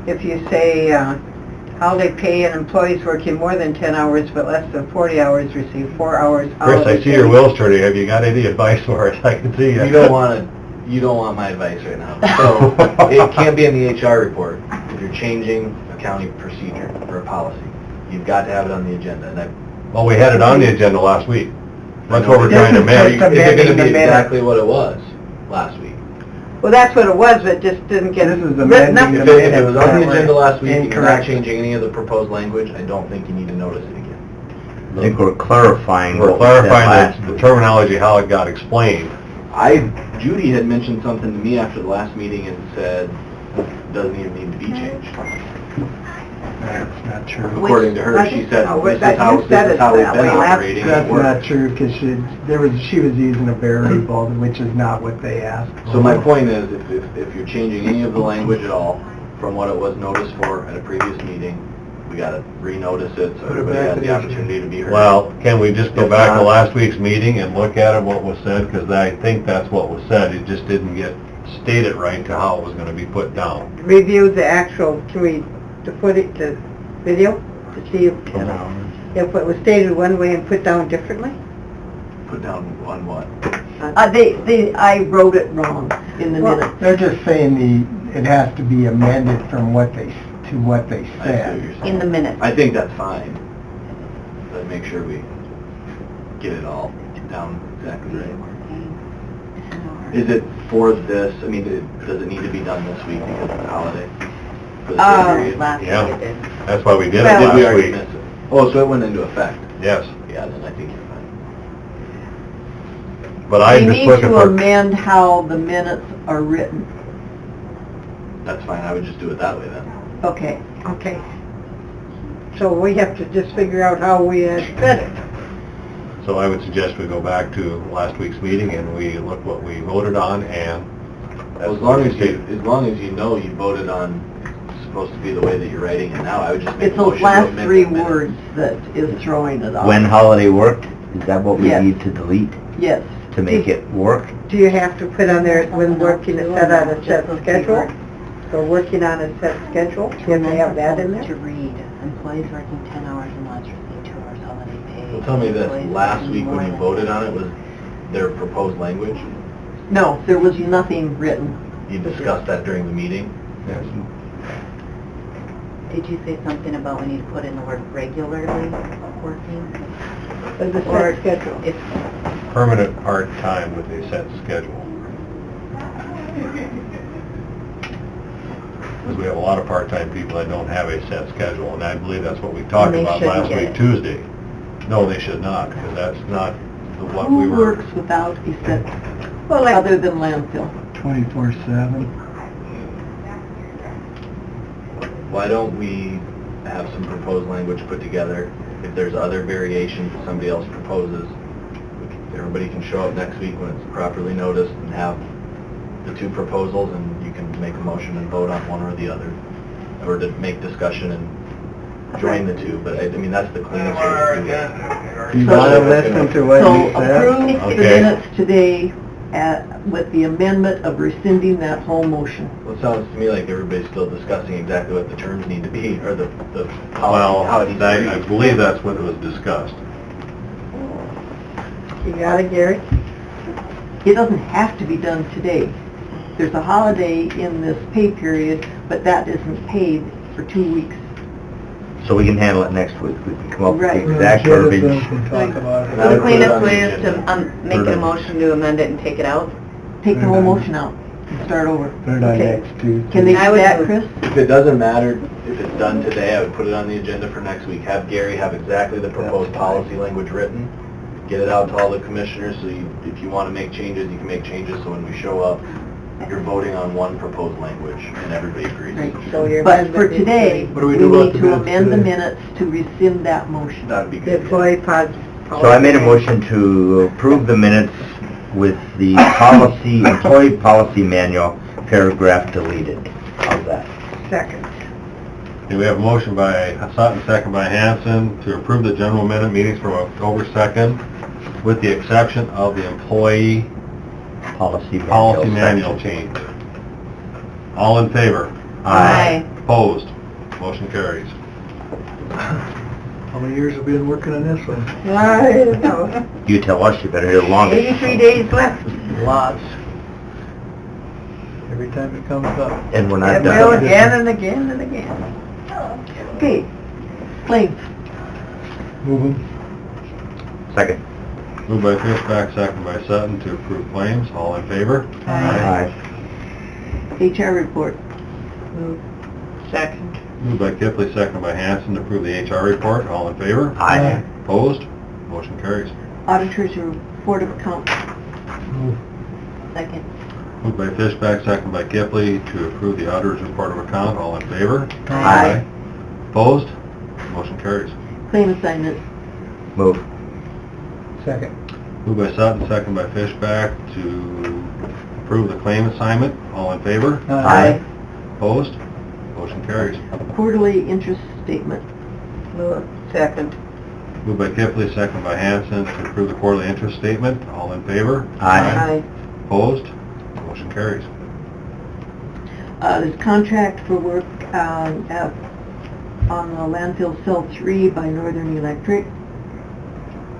if you say, holiday pay and employees working more than 10 hours but less than 40 hours receive 4 hours Chris, holiday I see your wheels turning. Have you got any advice for us? I can see you. You don't want my advice right now. So, it can't be in the HR report if you're changing a county procedure or a policy. You've got to have it on the agenda, and Well, we had it on the agenda last week. That's I what we're trying to This is amend. just Is it amending gonna the be minutes. exactly what it was last week? Well, that's what it was, but it just didn't get This is written up. amending If the it was on the agenda last week, and you're not Incorrect. changing any of the proposed language, I don't think you need to notice it again. I think we're clarifying We're clarifying the terminology, how it got explained. Judy had mentioned something to me after the last meeting and said, doesn't even need to be changed. That's not true. According to her, she said, Oh, this that- is how you we've said it been that way. operating. It That's works. not true, because she was using a variable, which is not what they asked. So my point is, if you're changing any of the language at all from what it was noticed for at a previous meeting, we gotta renotice it so Put it everybody back has to the the opportunity to be heard. Well, can we just go If back to not- last week's meeting and look at it, what was said? Because I think that's what was said. It just didn't get stated right to how it was going to be put down. Review the actual, can we, the footage, the video, to see if it was stated one way and put down differently? Put down on what? I wrote it wrong in the Well, minutes. They're just saying it has to be amended from what they I see said. what you're saying. In the minutes. I think that's fine. But make sure we get it all down exactly right. Is it for this, I mean, does it need to be done this week because of the holiday? For the pay period? Last week Yeah. it did. That's why we did it Well- Did we last already week. miss it? Oh, so it went into effect? Yes, Yeah, then I think you're fine. but I'm We just need looking to for, amend how the minutes are written. That's fine, I would just do it that way then. Okay. Okay. So we have to just figure out how we had said it. so I would suggest we go back to last week's meeting and we look what we voted on and As long as you know you voted on, it's supposed to be the way that you're writing it now, I would just make It's a those motion to last amend 3 the minutes. words that is throwing it off. When holiday worked, is that what we Yes. need to delete Yes. to make it work? Do you have to put on there when working is set on a set schedule? So working on a set schedule, you have to have that in there? To read, employees working 10 hours and less receive 2 hours holiday pay. Well, tell me this, Employees last working week more when you than- voted on it, was there proposed language? No, there was nothing written. You discussed that during the meeting? yes. Did you say something about we need to put in the word regularly working? With the Or set schedule? if, Permanent part-time with a set schedule. Because we have a lot of part-time people that don't have a set schedule, and I believe that's what we talked And they about shouldn't last get week, it. Tuesday. No, they should not, because that's not what we Who were... works without a set, Well, like, other than landfill? 24/7. Why don't we have some proposed language put together? If there's other variations that somebody else proposes, everybody can show up next week when it's properly noticed and have the 2 proposals, and you can make a motion and vote on one or the other, or to make discussion and join the 2, but I mean, that's the cleanest way to do it. You want to listen to what So he said? approve the Okay. minutes today with the amendment of rescinding that whole motion. Well, it sounds to me like everybody's still discussing exactly what the terms need to be, or the how Well, it needs I to be. believe that's what was discussed. You got it, Gary? It doesn't have to be done today. There's a holiday in this pay period, but that isn't paid for 2 weeks. So we can handle it next week, we can come up with Right. the exact Citizens verbiage. can talk about it. So the cleanest way is to make a motion to amend it and take it out? Take the whole motion out and start over. Put it on Okay. next Tuesday. Can they I do would that, move- Chris? If it doesn't matter, if it's done today, I would put it on the agenda for next week. Have Gary have exactly the proposed policy language written. Get it out to all the commissioners, so if you want to make changes, you can make changes, so when we show up, you're voting on one proposed language, and everybody agrees. Right. So your But amendment for is today, What do we we do about need the to minutes amend the today? minutes to rescind that motion. That'd be The good. employee So I made a motion to approve the minutes with the policy, employee policy manual paragraph deleted. How's that? Second. Okay, we have a motion by Sutton, second by Hanson, to approve the general minute meetings from October 2nd, with the exception of the employee Policy manual change. All in favor? Aye. Opposed? Motion carries. How many years have we been working on this one? I don't know. You tell us, you better hear the longest. 83 days left. Lots. Every time it comes up. And we're And not will done. again and again and again. Okay, claims. Move 'em. Second. Moved by Fishback, second by Sutton, to approve claims. All in favor? Aye. HR report. Second. Moved by Kipling, second by Hanson, to approve the HR report. All in favor? Aye. Opposed? Motion carries. Auditor's report of accounts. Second. Moved by Fishback, second by Kipling, to approve the auditor's report of account. All in favor? Aye. Opposed? Motion carries. Claim assignment. Move. Second. Moved by Sutton, second by Fishback, to approve the claim assignment. All in favor? Aye. Opposed? Motion carries. Quarterly interest statement. Second. Moved by Kipling, second by Hanson, to approve the quarterly interest statement. All in favor? Aye. Opposed? Motion carries. There's contract for work on the landfill cell 3 by Northern Electric.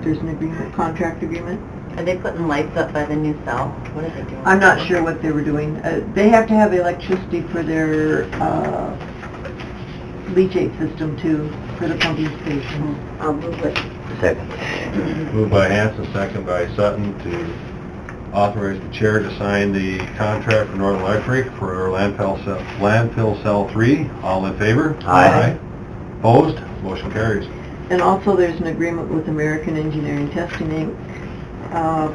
There's an agreement, contract agreement. Are they putting lights up by the new cell? What are they doing? I'm not sure what they were doing. They have to have electricity for their leachate system too, for the pumping station. I'll move it. Second. Moved by Hanson, second by Sutton, to authorize the chair to sign the contract for Northern Electric for landfill cell 3. All in favor? Aye. Opposed? Motion carries. And also there's an agreement with American Engineering Testing Inc.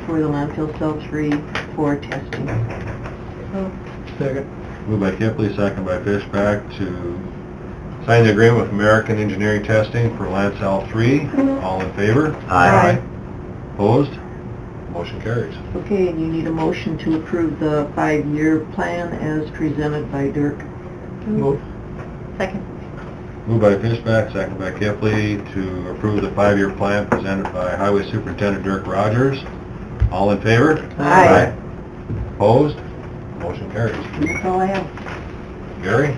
For the landfill cell 3 for testing. Second. Moved by Kipling, second by Fishback, to sign the agreement with American Engineering Testing for land cell 3. All in favor? Aye. Opposed? Motion carries. Okay, and you need a motion to approve the 5-year plan as presented by Dirk. Move. Second. Moved by Fishback, second by Kipling, to approve the 5-year plan presented by Highway Superintendent Dirk Rogers. All in favor? Aye. Opposed? Motion carries. That's all I have. Gary?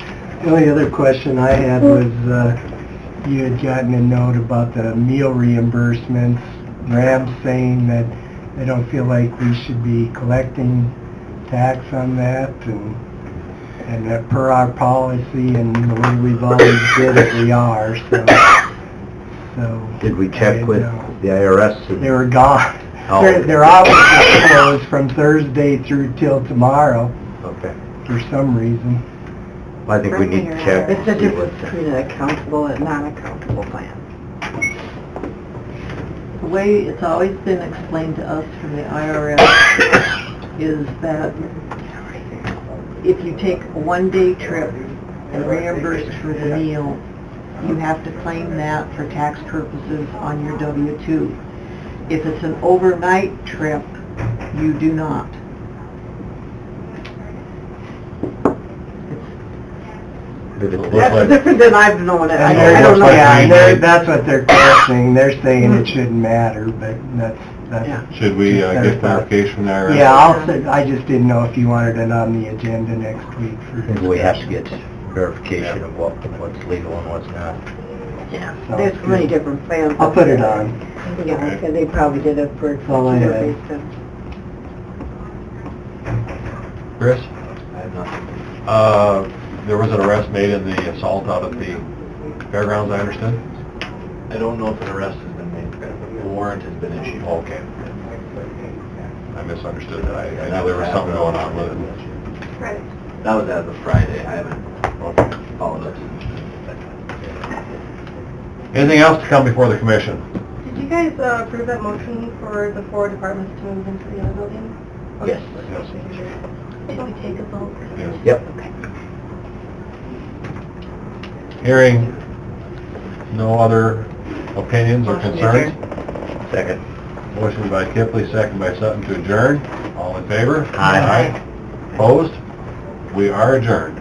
The only other question I had was, you had gotten a note about the meal reimbursements. Ram's saying that they don't feel like we should be collecting tax on that, and that per our policy and the way we've always did it, we are, so. Did we I check with know. the IRS? They were gone. Oh. Their office is closed from Thursday through till tomorrow Okay. for some reason. I think we need to check. It's the see what- difference between an accountable and non-accountable plan. The way it's always been explained to us from the IRS is that if you take a 1-day trip and reimbursed for the meal, you have to claim that for tax purposes on your W-2. If it's an overnight trip, you do not. That's different than I've known it. And I don't know. yeah, that's what they're questioning. They're saying it shouldn't matter, but that's That's Should we get clarification there? Yeah, I just didn't know if you wanted it on the agenda next week for Maybe we have to get verification of what's legal and what's not. Yeah, So- there's so many different plans. I'll put it on. Yeah, because they probably did it for all I had. based on- Chris? There was an arrest made in the assault out at the fairgrounds, I understood? I don't know if an arrest has been made, a warrant has been issued. Okay. I misunderstood that. I knew there was something going on with it. Right. That was as of Friday, I haven't followed up. Anything else to come before the commission? Did you guys approve that motion for the 4 departments to move into the other building? Yes. Did we take a vote? Yes. Yep. Okay. Hearing no other opinions or concerns? Second. Motion by Kipley, second by Sutton to adjourn. All in favor? Aye. Opposed? We are adjourned.